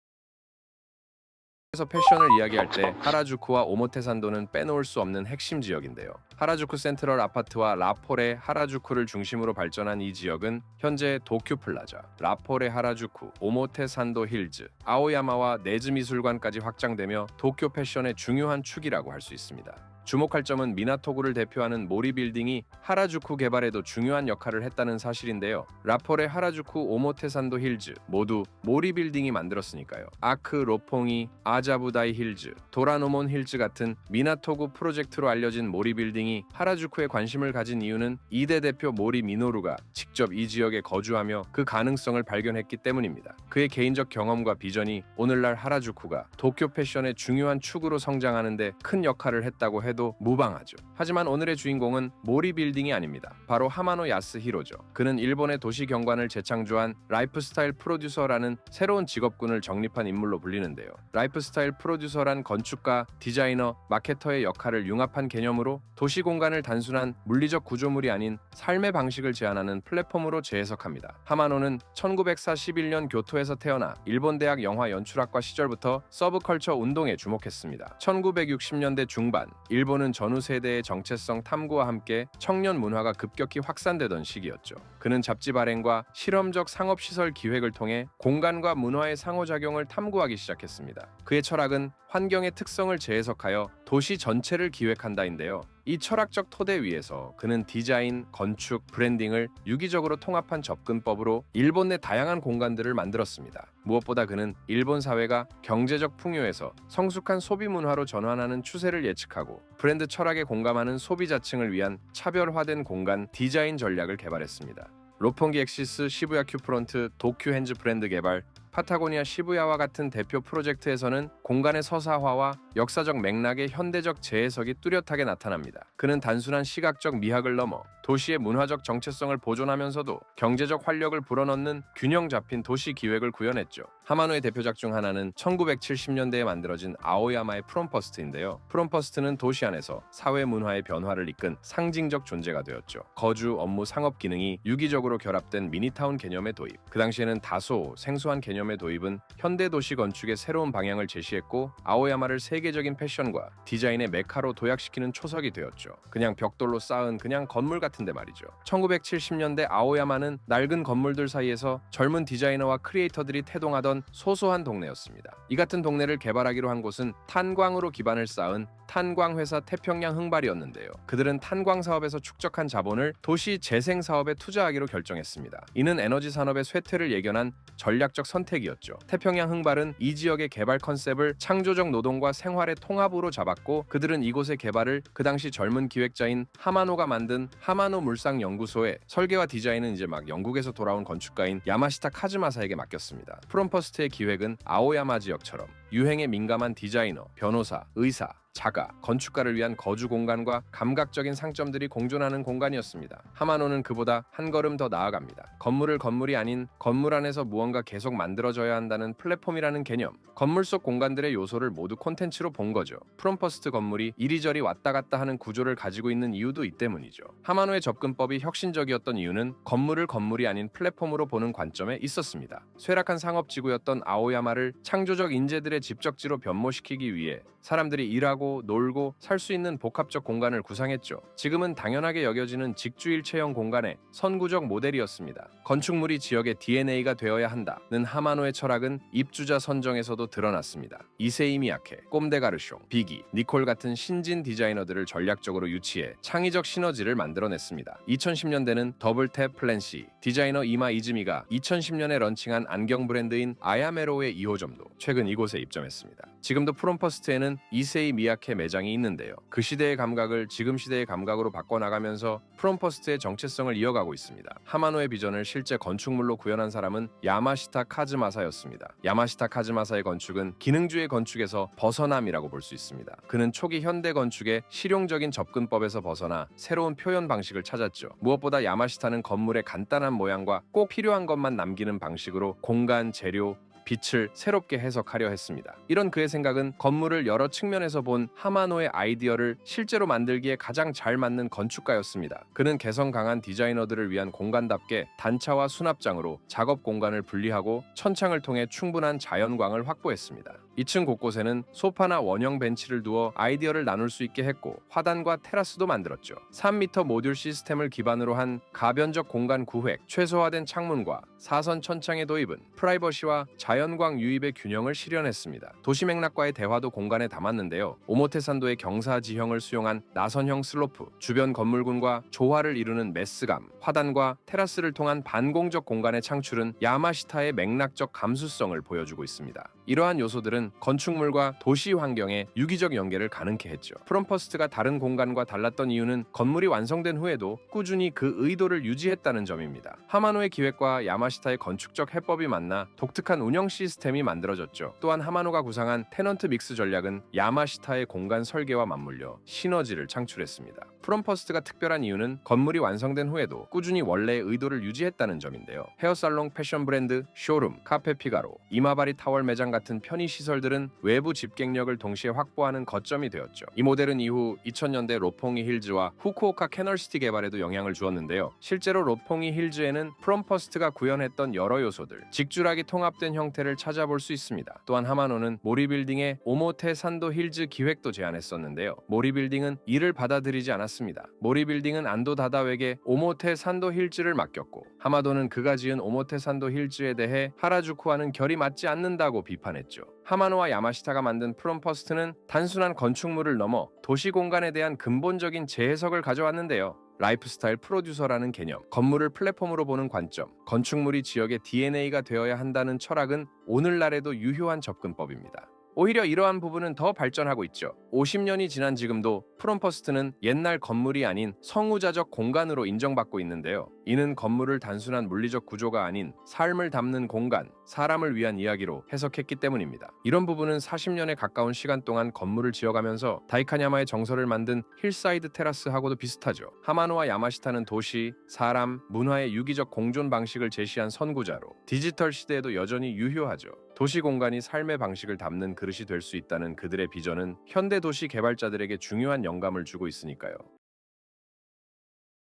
그래서 패션을 이야기할 때 하라주쿠와 오모테산도는 빼놓을 수 없는 핵심 지역인데요. 하라주쿠 센트럴 아파트와 라포레 하라주쿠를 중심으로 발전한 이 지역은 현재 도쿄 플라자, 라포레 하라주쿠, 오모테산도 힐즈, 아오야마와 네즈 미술관까지 확장되며 도쿄 패션의 중요한 축이라고 할 수 있습니다. 주목할 점은 미나토구를 대표하는 모리 빌딩이 하라주쿠 개발에도 중요한 역할을 했다는 사실인데요. 라포레 하라주쿠 오모테산도 힐즈 모두 모리 빌딩이 만들었으니까요. 아크 로퐁이 아자부다이 힐즈, 도라노몬 힐즈 같은 미나토구 프로젝트로 알려진 모리 빌딩이 하라주쿠에 관심을 가진 이유는 2대 대표 모리 미노루가 직접 이 지역에 거주하며 그 가능성을 발견했기 때문입니다. 그의 개인적 경험과 비전이 오늘날 하라주쿠가 도쿄 패션의 중요한 축으로 성장하는 데 큰 역할을 했다고 해도 무방하죠. 하지만 오늘의 주인공은 모리 빌딩이 아닙니다. 바로 하마노 야스히로죠. 그는 일본의 도시 경관을 재창조한 라이프스타일 프로듀서라는 새로운 직업군을 정립한 인물로 불리는데요. 라이프스타일 프로듀서란 건축가, 디자이너, 마케터의 역할을 융합한 개념으로 도시 공간을 단순한 물리적 구조물이 아닌 삶의 방식을 제안하는 플랫폼으로 재해석합니다. 하마노는 1941년 교토에서 태어나 일본 대학 영화 연출학과 시절부터 서브컬처 운동에 주목했습니다. 1960년대 중반 일본은 전후 세대의 정체성 탐구와 함께 청년 문화가 급격히 확산되던 시기였죠. 그는 잡지 발행과 실험적 상업시설 기획을 통해 공간과 문화의 상호작용을 탐구하기 시작했습니다. 그의 철학은 환경의 특성을 재해석하여 도시 전체를 기획한다인데요. 이 철학적 토대 위에서 그는 디자인, 건축, 브랜딩을 유기적으로 통합한 접근법으로 일본 내 다양한 공간들을 만들었습니다. 무엇보다 그는 일본 사회가 경제적 풍요에서 성숙한 소비 문화로 전환하는 추세를 예측하고 브랜드 철학에 공감하는 소비자층을 위한 차별화된 공간 디자인 전략을 개발했습니다. 로폰기 엑시스, 시부야 큐프런트, 도쿄 핸즈 브랜드 개발, 파타고니아 시부야와 같은 대표 프로젝트에서는 공간의 서사화와 역사적 맥락의 현대적 재해석이 뚜렷하게 나타납니다. 그는 단순한 시각적 미학을 넘어 도시의 문화적 정체성을 보존하면서도 경제적 활력을 불어넣는 균형 잡힌 도시 기획을 구현했죠. 하마노의 대표작 중 하나는 1970년대에 만들어진 아오야마의 프롬퍼스트인데요. 프롬퍼스트는 도시 안에서 사회 문화의 변화를 이끈 상징적 존재가 되었죠. 거주, 업무, 상업 기능이 유기적으로 결합된 미니타운 개념의 도입. 그 당시에는 다소 생소한 개념의 도입은 현대 도시 건축의 새로운 방향을 제시했고 아오야마를 세계적인 패션과 디자인의 메카로 도약시키는 초석이 되었죠. 그냥 벽돌로 쌓은 그냥 건물 같은데 말이죠. 1970년대 아오야마는 낡은 건물들 사이에서 젊은 디자이너와 크리에이터들이 태동하던 소소한 동네였습니다. 이 같은 동네를 개발하기로 한 곳은 탄광으로 기반을 쌓은 탄광회사 태평양 흥발이었는데요. 그들은 탄광 사업에서 축적한 자본을 도시 재생 사업에 투자하기로 결정했습니다. 이는 에너지 산업의 쇠퇴를 예견한 전략적 선택이었죠. 태평양 흥발은 이 지역의 개발 컨셉을 창조적 노동과 생활의 통합으로 잡았고 그들은 이곳의 개발을 그 당시 젊은 기획자인 하마노가 만든 하마노 물상 연구소에 설계와 디자인은 이제 막 영국에서 돌아온 건축가인 야마시타 카즈마사에게 맡겼습니다. 프롬퍼스트의 기획은 아오야마 지역처럼 유행에 민감한 디자이너, 변호사, 의사, 자가, 건축가를 위한 거주 공간과 감각적인 상점들이 공존하는 공간이었습니다. 하마노는 그보다 한 걸음 더 나아갑니다. 건물을 건물이 아닌 건물 안에서 무언가 계속 만들어져야 한다는 플랫폼이라는 개념, 건물 속 공간들의 요소를 모두 콘텐츠로 본 거죠. 프롬퍼스트 건물이 이리저리 왔다 갔다 하는 구조를 가지고 있는 이유도 이 때문이죠. 하마노의 접근법이 혁신적이었던 이유는 건물을 건물이 아닌 플랫폼으로 보는 관점에 있었습니다. 쇠락한 상업지구였던 아오야마를 창조적 인재들의 집적지로 변모시키기 위해 사람들이 일하고 놀고 살 수 있는 복합적 공간을 구상했죠. 지금은 당연하게 여겨지는 직주일체형 공간의 선구적 모델이었습니다. 건축물이 지역의 DNA가 되어야 한다는 하마노의 철학은 입주자 선정에서도 드러났습니다. 이세이 미야케, 꼼데 가르숑, 비기, 니콜 같은 신진 디자이너들을 전략적으로 유치해 창의적 시너지를 만들어냈습니다. 2010년대는 더블탭 플랜시, 디자이너 이마 이즈미가 2010년에 런칭한 안경 브랜드인 아야메로의 2호점도 최근 이곳에 입점했습니다. 지금도 프롬퍼스트에는 이세이 미야케 매장이 있는데요. 그 시대의 감각을 지금 시대의 감각으로 바꿔나가면서 프롬퍼스트의 정체성을 이어가고 있습니다. 하마노의 비전을 실제 건축물로 구현한 사람은 야마시타 카즈마사였습니다. 야마시타 카즈마사의 건축은 기능주의 건축에서 벗어남이라고 볼 수 있습니다. 그는 초기 현대 건축의 실용적인 접근법에서 벗어나 새로운 표현 방식을 찾았죠. 무엇보다 야마시타는 건물의 간단한 모양과 꼭 필요한 것만 남기는 방식으로 공간, 재료, 빛을 새롭게 해석하려 했습니다. 이런 그의 생각은 건물을 여러 측면에서 본 하마노의 아이디어를 실제로 만들기에 가장 잘 맞는 건축가였습니다. 그는 개성 강한 디자이너들을 위한 공간답게 단차와 수납장으로 작업 공간을 분리하고 천창을 통해 충분한 자연광을 확보했습니다. 2층 곳곳에는 소파나 원형 벤치를 두어 아이디어를 나눌 수 있게 했고 화단과 테라스도 만들었죠. 3m 모듈 시스템을 기반으로 한 가변적 공간 구획, 최소화된 창문과 사선 천창의 도입은 프라이버시와 자연광 유입의 균형을 실현했습니다. 도시 맥락과의 대화도 공간에 담았는데요. 오모테산도의 경사지형을 수용한 나선형 슬로프, 주변 건물군과 조화를 이루는 메스감, 화단과 테라스를 통한 반공적 공간의 창출은 야마시타의 맥락적 감수성을 보여주고 있습니다. 이러한 요소들은 건축물과 도시 환경의 유기적 연계를 가능케 했죠. 프롬퍼스트가 다른 공간과 달랐던 이유는 건물이 완성된 후에도 꾸준히 그 의도를 유지했다는 점입니다. 하마노의 기획과 야마시타의 건축적 해법이 만나 독특한 운영 시스템이 만들어졌죠. 또한 하마노가 구상한 테넌트 믹스 전략은 야마시타의 공간 설계와 맞물려 시너지를 창출했습니다. 프롬퍼스트가 특별한 이유는 건물이 완성된 후에도 꾸준히 원래의 의도를 유지했다는 점인데요. 헤어살롱, 패션 브랜드, 쇼룸, 카페 피가로, 이마바리 타월 매장 같은 편의시설들은 외부 집객력을 동시에 확보하는 거점이 되었죠. 이 모델은 이후 2000년대 로퐁이 힐즈와 후쿠오카 캐널시티 개발에도 영향을 주었는데요. 실제로 로퐁이 힐즈에는 프롬퍼스트가 구현했던 여러 요소들, 직주락이 통합된 형태를 찾아볼 수 있습니다. 또한 하마노는 모리빌딩의 오모테 산도 힐즈 기획도 제안했었는데요. 모리빌딩은 이를 받아들이지 않았습니다. 모리빌딩은 안도 다다에게 오모테 산도 힐즈를 맡겼고 하마도는 그가 지은 오모테 산도 힐즈에 대해 하라주쿠와는 결이 맞지 않는다고 비판했죠. 하마노와 야마시타가 만든 프롬퍼스트는 단순한 건축물을 넘어 도시 공간에 대한 근본적인 재해석을 가져왔는데요. 라이프스타일 프로듀서라는 개념, 건물을 플랫폼으로 보는 관점, 건축물이 지역의 DNA가 되어야 한다는 철학은 오늘날에도 유효한 접근법입니다. 오히려 이러한 부분은 더 발전하고 있죠. 50년이 지난 지금도 프롬퍼스트는 옛날 건물이 아닌 성우자적 공간으로 인정받고 있는데요. 이는 건물을 단순한 물리적 구조가 아닌 삶을 담는 공간, 사람을 위한 이야기로 해석했기 때문입니다. 이런 부분은 40년에 가까운 시간 동안 건물을 지어가면서 다이카냐마의 정서를 만든 힐사이드 테라스하고도 비슷하죠. 하마노와 야마시타는 도시, 사람, 문화의 유기적 공존 방식을 제시한 선구자로 디지털 시대에도 여전히 유효하죠. 도시 공간이 삶의 방식을 담는 그릇이 될 수 있다는 그들의 비전은 현대 도시 개발자들에게 중요한 영감을 주고 있으니까요.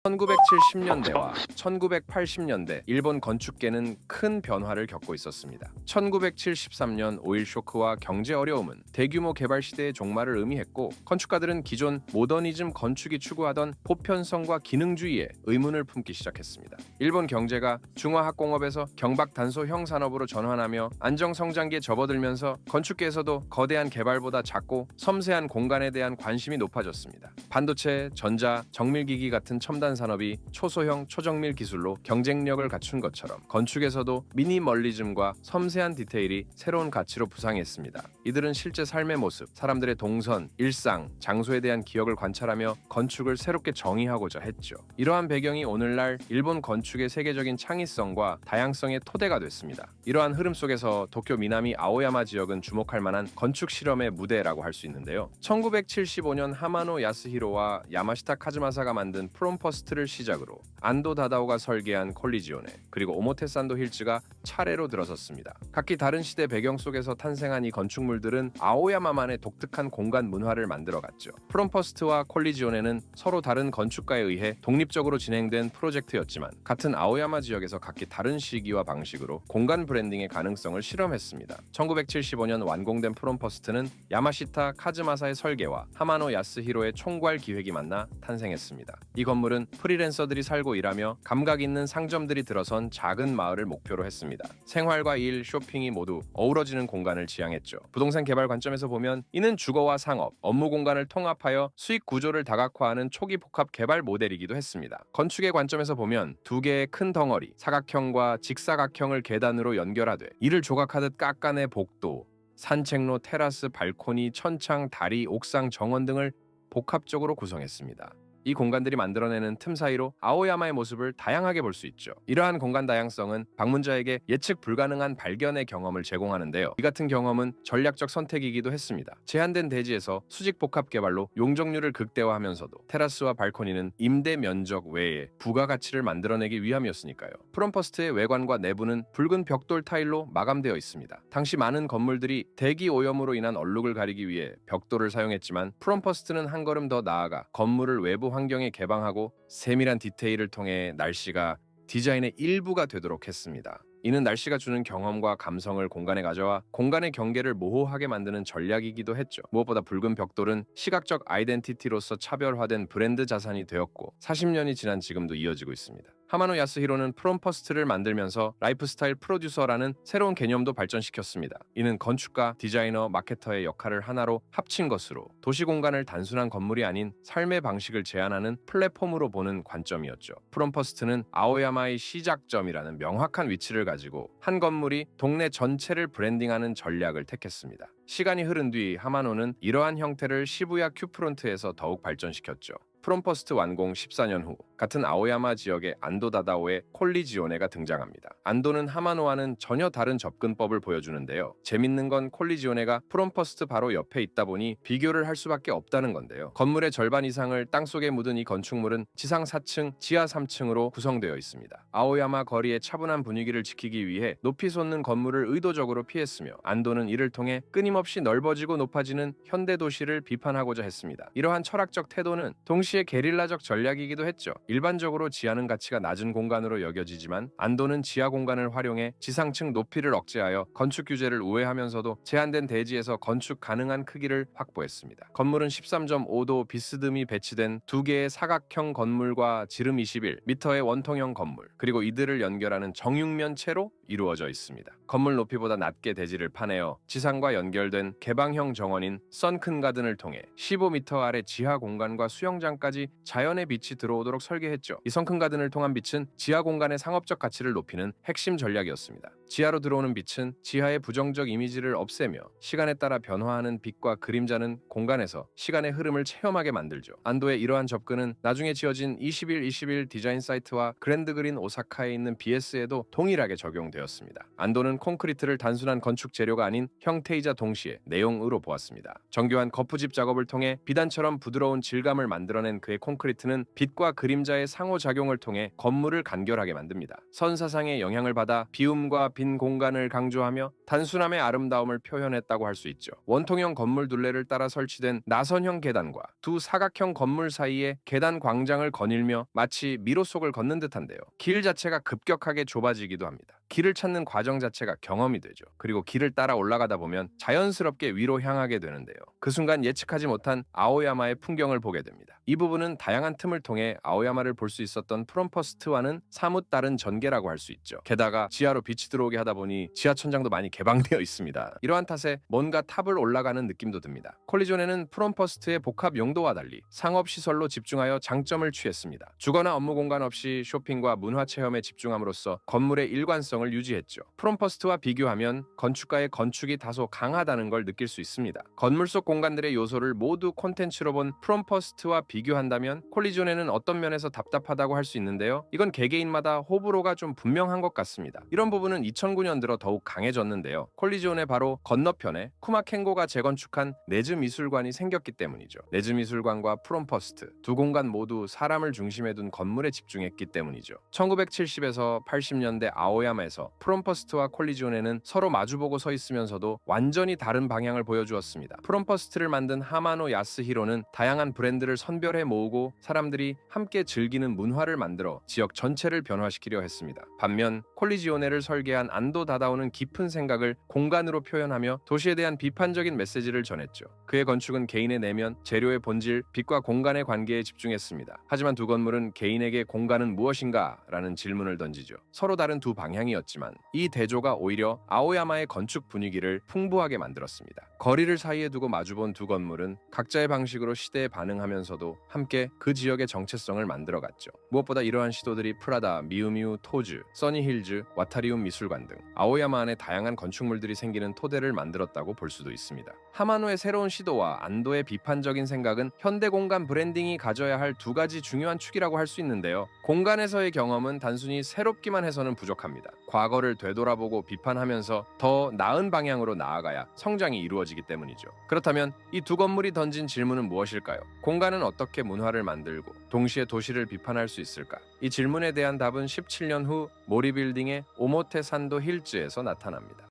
1970년대와 1980년대 일본 건축계는 큰 변화를 겪고 있었습니다. 1973년 오일 쇼크와 경제 어려움은 대규모 개발 시대의 종말을 의미했고 건축가들은 기존 모더니즘 건축이 추구하던 보편성과 기능주의에 의문을 품기 시작했습니다. 일본 경제가 중화학공업에서 경박단소형 산업으로 전환하며 안정성장기에 접어들면서 건축계에서도 거대한 개발보다 작고 섬세한 공간에 대한 관심이 높아졌습니다. 반도체, 전자, 정밀기기 같은 첨단 산업이 초소형, 초정밀 기술로 경쟁력을 갖춘 것처럼 건축에서도 미니멀리즘과 섬세한 디테일이 새로운 가치로 부상했습니다. 이들은 실제 삶의 모습, 사람들의 동선, 일상, 장소에 대한 기억을 관찰하며 건축을 새롭게 정의하고자 했죠. 이러한 배경이 오늘날 일본 건축의 세계적인 창의성과 다양성의 토대가 됐습니다. 이러한 흐름 속에서 도쿄 미나미 아오야마 지역은 주목할 만한 건축 실험의 무대라고 할 수 있는데요. 1975년 하마노 야스히로와 야마시타 카즈마사가 만든 프롬퍼스트를 시작으로 안도 다다오가 설계한 콜리지오네 그리고 오모테산도 힐즈가 차례로 들어섰습니다. 각기 다른 시대 배경 속에서 탄생한 이 건축물들은 아오야마만의 독특한 공간 문화를 만들어갔죠. 프롬퍼스트와 콜리지오네는 서로 다른 건축가에 의해 독립적으로 진행된 프로젝트였지만 같은 아오야마 지역에서 각기 다른 시기와 방식으로 공간 브랜딩의 가능성을 실험했습니다. 1975년 완공된 프롬퍼스트는 야마시타 카즈마사의 설계와 하마노 야스히로의 총괄 기획이 만나 탄생했습니다. 이 건물은 프리랜서들이 살고 일하며 감각 있는 상점들이 들어선 작은 마을을 목표로 했습니다. 생활과 일, 쇼핑이 모두 어우러지는 공간을 지향했죠. 부동산 개발 관점에서 보면 이는 주거와 상업, 업무 공간을 통합하여 수익 구조를 다각화하는 초기 복합 개발 모델이기도 했습니다. 건축의 관점에서 보면 두 개의 큰 덩어리, 사각형과 직사각형을 계단으로 연결하되 이를 조각하듯 깎아내 복도, 산책로, 테라스, 발코니, 천창, 다리, 옥상, 정원 등을 복합적으로 구성했습니다. 이 공간들이 만들어내는 틈 사이로 아오야마의 모습을 다양하게 볼 수 있죠. 이러한 공간 다양성은 방문자에게 예측 불가능한 발견의 경험을 제공하는데요. 이 같은 경험은 전략적 선택이기도 했습니다. 제한된 대지에서 수직 복합 개발로 용적률을 극대화하면서도 테라스와 발코니는 임대 면적 외에 부가가치를 만들어내기 위함이었으니까요. 프롬퍼스트의 외관과 내부는 붉은 벽돌 타일로 마감되어 있습니다. 당시 많은 건물들이 대기 오염으로 인한 얼룩을 가리기 위해 벽돌을 사용했지만 프롬퍼스트는 한 걸음 더 나아가 건물을 외부 환경에 개방하고 세밀한 디테일을 통해 날씨가 디자인의 일부가 되도록 했습니다. 이는 날씨가 주는 경험과 감성을 공간에 가져와 공간의 경계를 모호하게 만드는 전략이기도 했죠. 무엇보다 붉은 벽돌은 시각적 아이덴티티로서 차별화된 브랜드 자산이 되었고 40년이 지난 지금도 이어지고 있습니다. 하마노 야스히로는 프롬퍼스트를 만들면서 라이프스타일 프로듀서라는 새로운 개념도 발전시켰습니다. 이는 건축가, 디자이너, 마케터의 역할을 하나로 합친 것으로 도시 공간을 단순한 건물이 아닌 삶의 방식을 제안하는 플랫폼으로 보는 관점이었죠. 프롬퍼스트는 아오야마의 시작점이라는 명확한 위치를 가지고 한 건물이 동네 전체를 브랜딩하는 전략을 택했습니다. 시간이 흐른 뒤 하마노는 이러한 형태를 시부야 큐프론트에서 더욱 발전시켰죠. 프롬퍼스트 완공 14년 후 같은 아오야마 지역의 안도 다다오의 콜리지오네가 등장합니다. 안도는 하마노와는 전혀 다른 접근법을 보여주는데요. 재밌는 건 콜리지오네가 프롬퍼스트 바로 옆에 있다 보니 비교를 할 수밖에 없다는 건데요. 건물의 절반 이상을 땅속에 묻은 이 건축물은 지상 4층, 지하 3층으로 구성되어 있습니다. 아오야마 거리의 차분한 분위기를 지키기 위해 높이 솟는 건물을 의도적으로 피했으며 안도는 이를 통해 끊임없이 넓어지고 높아지는 현대 도시를 비판하고자 했습니다. 이러한 철학적 태도는 동시에 게릴라적 전략이기도 했죠. 일반적으로 지하는 가치가 낮은 공간으로 여겨지지만 안도는 지하 공간을 활용해 지상층 높이를 억제하여 건축 규제를 우회하면서도 제한된 대지에서 건축 가능한 크기를 확보했습니다. 건물은 13.5도 비스듬히 배치된 두 개의 사각형 건물과 지름 21m의 원통형 건물 그리고 이들을 연결하는 정육면체로 이루어져 있습니다. 건물 높이보다 낮게 대지를 파내어 지상과 연결된 개방형 정원인 선큰 가든을 통해 15m 아래 지하 공간과 수영장까지 자연의 빛이 들어오도록 설계했죠. 이 선큰 가든을 통한 빛은 지하 공간의 상업적 가치를 높이는 핵심 전략이었습니다. 지하로 들어오는 빛은 지하의 부정적 이미지를 없애며 시간에 따라 변화하는 빛과 그림자는 공간에서 시간의 흐름을 체험하게 만들죠. 안도의 이러한 접근은 나중에 지어진 2121 디자인 사이트와 그랜드 그린 오사카에 있는 BS에도 동일하게 적용되었습니다. 안도는 콘크리트를 단순한 건축 재료가 아닌 형태이자 동시에 내용으로 보았습니다. 정교한 거푸집 작업을 통해 비단처럼 부드러운 질감을 만들어낸 그의 콘크리트는 빛과 그림자의 상호작용을 통해 건물을 간결하게 만듭니다. 선사상의 영향을 받아 비움과 빈 공간을 강조하며 단순함의 아름다움을 표현했다고 할 수 있죠. 원통형 건물 둘레를 따라 설치된 나선형 계단과 두 사각형 건물 사이에 계단 광장을 거닐며 마치 미로 속을 걷는 듯한데요. 길 자체가 급격하게 좁아지기도 합니다. 길을 찾는 과정 자체가 경험이 되죠. 그리고 길을 따라 올라가다 보면 자연스럽게 위로 향하게 되는데요. 그 순간 예측하지 못한 아오야마의 풍경을 보게 됩니다. 이 부분은 다양한 틈을 통해 아오야마를 볼 수 있었던 프롬퍼스트와는 사뭇 다른 전개라고 할 수 있죠. 게다가 지하로 빛이 들어오게 하다 보니 지하 천장도 많이 개방되어 있습니다. 이러한 탓에 뭔가 탑을 올라가는 느낌도 듭니다. 콜리존에는 프롬퍼스트의 복합 용도와 달리 상업시설로 집중하여 장점을 취했습니다. 주거나 업무 공간 없이 쇼핑과 문화 체험에 집중함으로써 건물의 일관성을 유지했죠. 프롬퍼스트와 비교하면 건축가의 건축이 다소 강하다는 걸 느낄 수 있습니다. 건물 속 공간들의 요소를 모두 콘텐츠로 본 프롬퍼스트와 비교한다면 콜리존에는 어떤 면에서 답답하다고 할 수 있는데요. 이건 개개인마다 호불호가 좀 분명한 것 같습니다. 이런 부분은 2009년 들어 더욱 강해졌는데요. 콜리존의 바로 건너편에 쿠마켄고가 재건축한 네즈 미술관이 생겼기 때문이죠. 네즈 미술관과 프롬퍼스트 두 공간 모두 사람을 중심에 둔 건물에 집중했기 때문이죠. 1970에서 80년대 아오야마에서 프롬퍼스트와 콜리존에는 서로 마주보고 서 있으면서도 완전히 다른 방향을 보여주었습니다. 프롬퍼스트를 만든 하마노 야스히로는 다양한 브랜드를 선별해 모으고 사람들이 함께 즐기는 문화를 만들어 지역 전체를 변화시키려 했습니다. 반면 콜리지오네를 설계한 안도 다다오는 깊은 생각을 공간으로 표현하며 도시에 대한 비판적인 메시지를 전했죠. 그의 건축은 개인의 내면, 재료의 본질, 빛과 공간의 관계에 집중했습니다. 하지만 두 건물은 개인에게 공간은 무엇인가? 라는 질문을 던지죠. 서로 다른 두 방향이었지만 이 대조가 오히려 아오야마의 건축 분위기를 풍부하게 만들었습니다. 거리를 사이에 두고 마주본 두 건물은 각자의 방식으로 시대에 반응하면서도 함께 그 지역의 정체성을 만들어갔죠. 무엇보다 이러한 시도들이 프라다, 미우미우, 토즈, 써니힐즈, 와타리움 미술관 등 아오야마 안에 다양한 건축물들이 생기는 토대를 만들었다고 볼 수도 있습니다. 하마노의 새로운 시도와 안도의 비판적인 생각은 현대공간 브랜딩이 가져야 할 두 가지 중요한 축이라고 할 수 있는데요. 공간에서의 경험은 단순히 새롭기만 해서는 부족합니다. 과거를 되돌아보고 비판하면서 더 나은 방향으로 나아가야 성장이 이루어지기 때문이죠. 그렇다면 이 두 건물이 던진 질문은 무엇일까요? 공간은 어떻게 문화를 만들고 동시에 도시를 비판할 수 있을까? 이 질문에 대한 답은 17년 후 모리빌딩의 오모테산도 힐즈에서 나타납니다.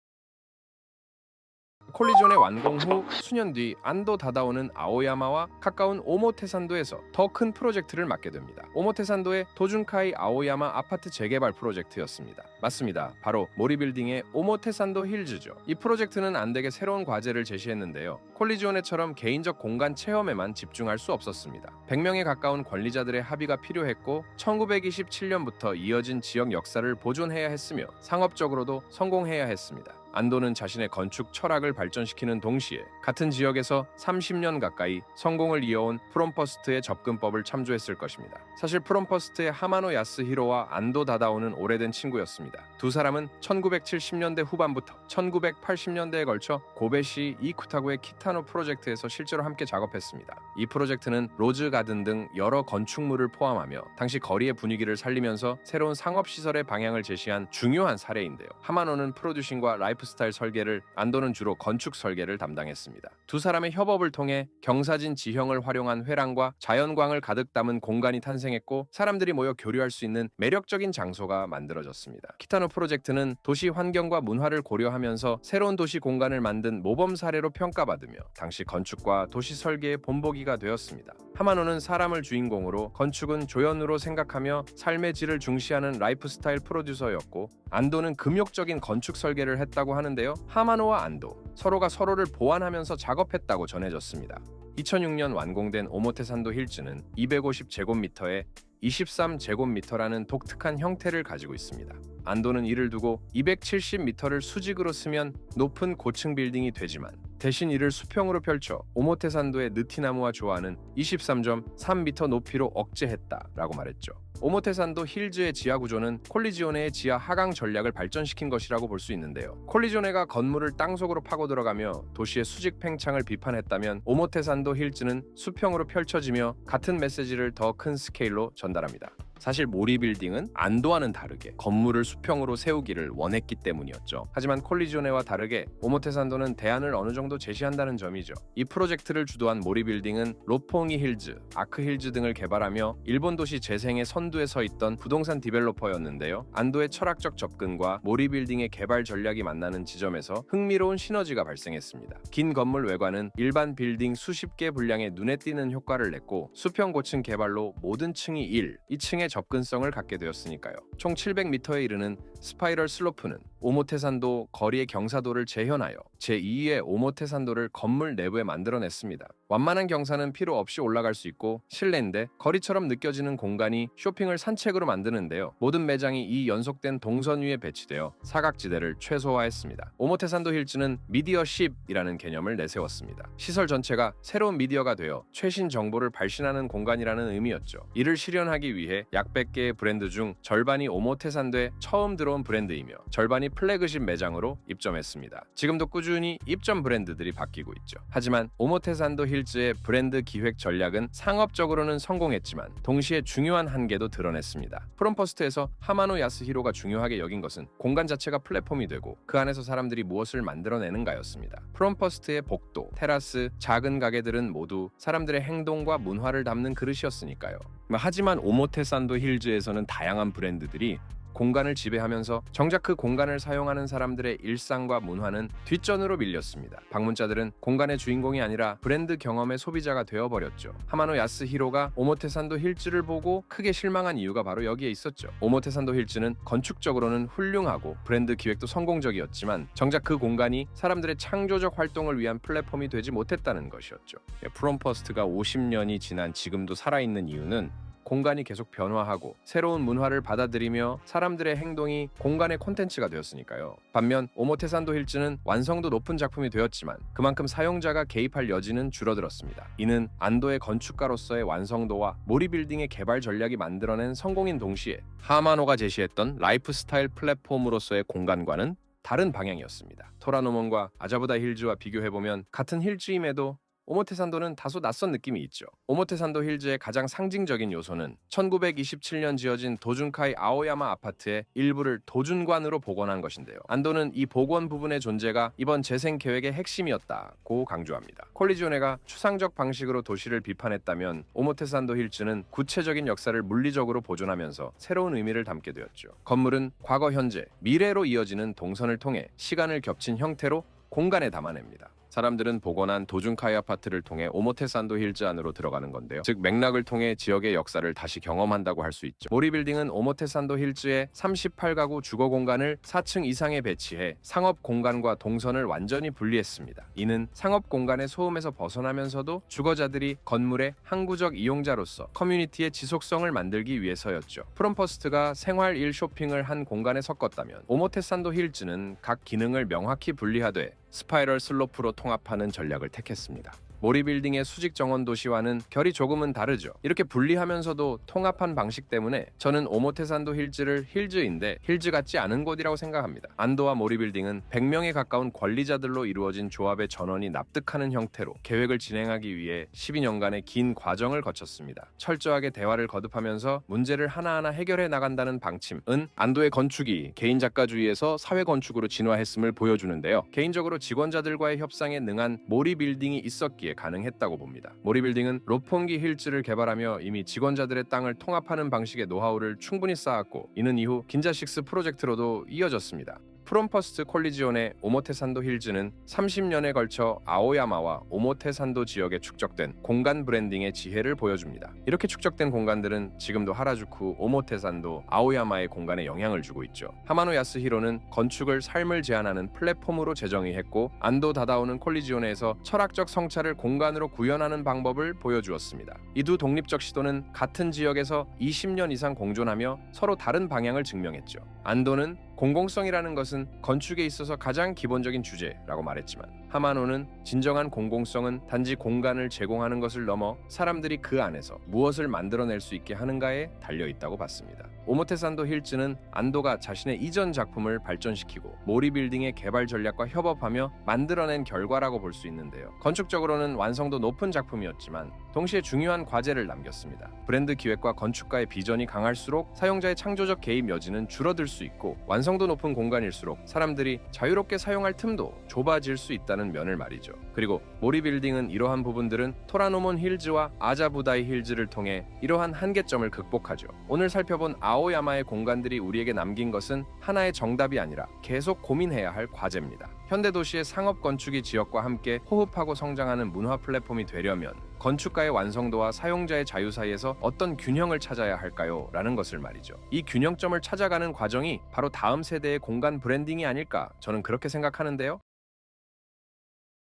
콜리존의 완공 후 수년 뒤 안도 다다오는 아오야마와 가까운 오모테산도에서 더 큰 프로젝트를 맡게 됩니다. 오모테산도의 도준카이 아오야마 아파트 재개발 프로젝트였습니다. 맞습니다. 바로 모리빌딩의 오모테산도 힐즈죠. 이 프로젝트는 안되게 새로운 과제를 제시했는데요. 콜리존에처럼 개인적 공간 체험에만 집중할 수 없었습니다. 100명에 가까운 권리자들의 합의가 필요했고 1927년부터 이어진 지역 역사를 보존해야 했으며 상업적으로도 성공해야 했습니다. 안도는 자신의 건축 철학을 발전시키는 동시에 같은 지역에서 30년 가까이 성공을 이어온 프롬퍼스트의 접근법을 참조했을 것입니다. 사실 프롬퍼스트의 하마노 야스히로와 안도 다다오는 오래된 친구였습니다. 두 사람은 1970년대 후반부터 1980년대에 걸쳐 고베시 이쿠타구의 키타노 프로젝트에서 실제로 함께 작업했습니다. 이 프로젝트는 로즈 가든 등 여러 건축물을 포함하며 당시 거리의 분위기를 살리면서 새로운 상업시설의 방향을 제시한 중요한 사례인데요. 하마노는 프로듀싱과 라이프스타일 설계를, 안도는 주로 건축 설계를 담당했습니다. 두 사람의 협업을 통해 경사진 지형을 활용한 회랑과 자연광을 가득 담은 공간이 탄생했고 사람들이 모여 교류할 수 있는 매력적인 장소가 만들어졌습니다. 키타노 프로젝트는 도시 환경과 문화를 고려하면서 새로운 도시 공간을 만든 모범 사례로 평가받으며 당시 건축과 도시 설계의 본보기가 되었습니다. 하마노는 사람을 주인공으로, 건축은 조연으로 생각하며 삶의 질을 중시하는 라이프스타일 프로듀서였고 안도는 금욕적인 건축 설계를 했다고 하는데요. 하마노와 안도 서로가 서로를 보완하면서 작업했다고 전해졌습니다. 2006년 완공된 오모테산도 힐즈는 250제곱미터에 23제곱미터라는 독특한 형태를 가지고 있습니다. 안도는 이를 두고 270m를 수직으로 쓰면 높은 고층 빌딩이 되지만 대신 이를 수평으로 펼쳐 오모테산도의 느티나무와 조화는 23.3m 높이로 억제했다라고 말했죠. 오모테산도 힐즈의 지하 구조는 콜리지오네의 지하 하강 전략을 발전시킨 것이라고 볼 수 있는데요. 콜리지오네가 건물을 땅속으로 파고 들어가며 도시의 수직 팽창을 비판했다면 오모테산도 힐즈는 수평으로 펼쳐지며 같은 메시지를 더 큰 스케일로 전달합니다. 사실 모리 빌딩은 안도와는 다르게 건물을 수평으로 세우기를 원했기 때문이었죠. 하지만 콜리지오네와 다르게 오모테산도는 대안을 어느 정도 제시한다는 점이죠. 이 프로젝트를 주도한 모리 빌딩은 로퐁이 힐즈, 아크 힐즈 등을 개발하며 일본 도시 재생의 선두에 서 있던 부동산 디벨로퍼였는데요. 안도의 철학적 접근과 모리 빌딩의 개발 전략이 만나는 지점에서 흥미로운 시너지가 발생했습니다. 긴 건물 외관은 일반 빌딩 수십 개 분량에 눈에 띄는 효과를 냈고 수평 고층 개발로 모든 층이 2층의 접근성을 갖게 되었으니까요. 총 700m에 이르는 스파이럴 슬로프는 오모테산도 거리의 경사도를 재현하여 제2의 오모테산도를 건물 내부에 만들어냈습니다. 완만한 경사는 필요 없이 올라갈 수 있고 실내인데 거리처럼 느껴지는 공간이 쇼핑을 산책으로 만드는데요. 모든 매장이 이 연속된 동선 위에 배치되어 사각지대를 최소화했습니다. 오모테산도 힐즈는 미디어십이라는 개념을 내세웠습니다. 시설 전체가 새로운 미디어가 되어 최신 정보를 발신하는 공간이라는 의미였죠. 이를 실현하기 위해 약 100개의 브랜드 중 절반이 오모테산도에 처음 들어온 브랜드이며 절반이 플래그십 매장으로 입점했습니다. 지금도 꾸준히 입점 브랜드들이 바뀌고 있죠. 하지만 오모테산도 힐즈의 브랜드 기획 전략은 상업적으로는 성공했지만 동시에 중요한 한계도 드러냈습니다. 프롬퍼스트에서 하마노 야스히로가 중요하게 여긴 것은 공간 자체가 플랫폼이 되고 그 안에서 사람들이 무엇을 만들어내는가였습니다. 프롬퍼스트의 복도, 테라스, 작은 가게들은 모두 사람들의 행동과 문화를 담는 그릇이었으니까요. 하지만 오모테산도 힐즈에서는 다양한 브랜드들이 공간을 지배하면서 정작 그 공간을 사용하는 사람들의 일상과 문화는 뒷전으로 밀렸습니다. 방문자들은 공간의 주인공이 아니라 브랜드 경험의 소비자가 되어버렸죠. 하마노 야스히로가 오모테산도 힐즈를 보고 크게 실망한 이유가 바로 여기에 있었죠. 오모테산도 힐즈는 건축적으로는 훌륭하고 브랜드 기획도 성공적이었지만 정작 그 공간이 사람들의 창조적 활동을 위한 플랫폼이 되지 못했다는 것이었죠. 프롬퍼스트가 50년이 지난 지금도 살아있는 이유는 공간이 계속 변화하고 새로운 문화를 받아들이며 사람들의 행동이 공간의 콘텐츠가 되었으니까요. 반면 오모테산도 힐즈는 완성도 높은 작품이 되었지만 그만큼 사용자가 개입할 여지는 줄어들었습니다. 이는 안도의 건축가로서의 완성도와 모리 빌딩의 개발 전략이 만들어낸 성공인 동시에 하마노가 제시했던 라이프스타일 플랫폼으로서의 공간과는 다른 방향이었습니다. 토라노몬과 아자부다 힐즈와 비교해보면 같은 힐즈임에도 오모테산도는 다소 낯선 느낌이 있죠. 오모테산도 힐즈의 가장 상징적인 요소는 1927년 지어진 도준카이 아오야마 아파트의 일부를 도준관으로 복원한 것인데요. 안도는 이 복원 부분의 존재가 이번 재생 계획의 핵심이었다고 강조합니다. 콜리지오네가 추상적 방식으로 도시를 비판했다면 오모테산도 힐즈는 구체적인 역사를 물리적으로 보존하면서 새로운 의미를 담게 되었죠. 건물은 과거, 현재, 미래로 이어지는 동선을 통해 시간을 겹친 형태로 공간에 담아냅니다. 사람들은 복원한 도준카이 아파트를 통해 오모테산도 힐즈 안으로 들어가는 건데요. 즉 맥락을 통해 지역의 역사를 다시 경험한다고 할 수 있죠. 모리 빌딩은 오모테산도 힐즈의 38가구 주거 공간을 4층 이상에 배치해 상업 공간과 동선을 완전히 분리했습니다. 이는 상업 공간의 소음에서 벗어나면서도 주거자들이 건물의 항구적 이용자로서 커뮤니티의 지속성을 만들기 위해서였죠. 프롬퍼스트가 생활 일 쇼핑을 한 공간에 섞었다면 오모테산도 힐즈는 각 기능을 명확히 분리하되 스파이럴 슬로프로 통합하는 전략을 택했습니다. 모리 빌딩의 수직 정원 도시와는 결이 조금은 다르죠. 이렇게 분리하면서도 통합한 방식 때문에 저는 오모테산도 힐즈를 힐즈인데 힐즈 같지 않은 곳이라고 생각합니다. 안도와 모리 빌딩은 100명에 가까운 관리자들로 이루어진 조합의 전원이 납득하는 형태로 계획을 진행하기 위해 12년간의 긴 과정을 거쳤습니다. 철저하게 대화를 거듭하면서 문제를 하나하나 해결해 나간다는 방침은 안도의 건축이 개인 작가주의에서 사회 건축으로 진화했음을 보여주는데요. 개인적으로 직원자들과의 협상에 능한 모리 빌딩이 있었기에 가능했다고 봅니다. 모리 빌딩은 로폰기 힐즈를 개발하며 이미 직원자들의 땅을 통합하는 방식의 노하우를 충분히 쌓았고 이는 이후 긴자식스 프로젝트로도 이어졌습니다. 프롬퍼스트 콜리지온의 오모테산도 힐즈는 30년에 걸쳐 아오야마와 오모테산도 지역에 축적된 공간 브랜딩의 지혜를 보여줍니다. 이렇게 축적된 공간들은 지금도 하라주쿠, 오모테산도, 아오야마의 공간에 영향을 주고 있죠. 하마노 야스히로는 건축을 삶을 제한하는 플랫폼으로 재정의했고 안도 다다오는 콜리지온에서 철학적 성찰을 공간으로 구현하는 방법을 보여주었습니다. 이 두 독립적 시도는 같은 지역에서 20년 이상 공존하며 서로 다른 방향을 증명했죠. 안도는 공공성이라는 것은 건축에 있어서 가장 기본적인 주제라고 말했지만 하마노는 진정한 공공성은 단지 공간을 제공하는 것을 넘어 사람들이 그 안에서 무엇을 만들어낼 수 있게 하는가에 달려있다고 봤습니다. 오모테산도 힐즈는 안도가 자신의 이전 작품을 발전시키고 모리 빌딩의 개발 전략과 협업하며 만들어낸 결과라고 볼 수 있는데요. 건축적으로는 완성도 높은 작품이었지만 동시에 중요한 과제를 남겼습니다. 브랜드 기획과 건축가의 비전이 강할수록 사용자의 창조적 개입 여지는 줄어들 수 있고 완성도 높은 공간일수록 사람들이 자유롭게 사용할 틈도 좁아질 수 있다는 면을 말이죠. 그리고 모리 빌딩은 이러한 부분들은 토라노몬 힐즈와 아자부다이 힐즈를 통해 이러한 한계점을 극복하죠. 오늘 살펴본 아오야마의 공간들이 우리에게 남긴 것은 하나의 정답이 아니라 계속 고민해야 할 과제입니다. 현대 도시의 상업 건축이 지역과 함께 호흡하고 성장하는 문화 플랫폼이 되려면 건축가의 완성도와 사용자의 자유 사이에서 어떤 균형을 찾아야 할까요? 라는 것을 말이죠. 이 균형점을 찾아가는 과정이 바로 다음 세대의 공간 브랜딩이 아닐까 저는 그렇게 생각하는데요.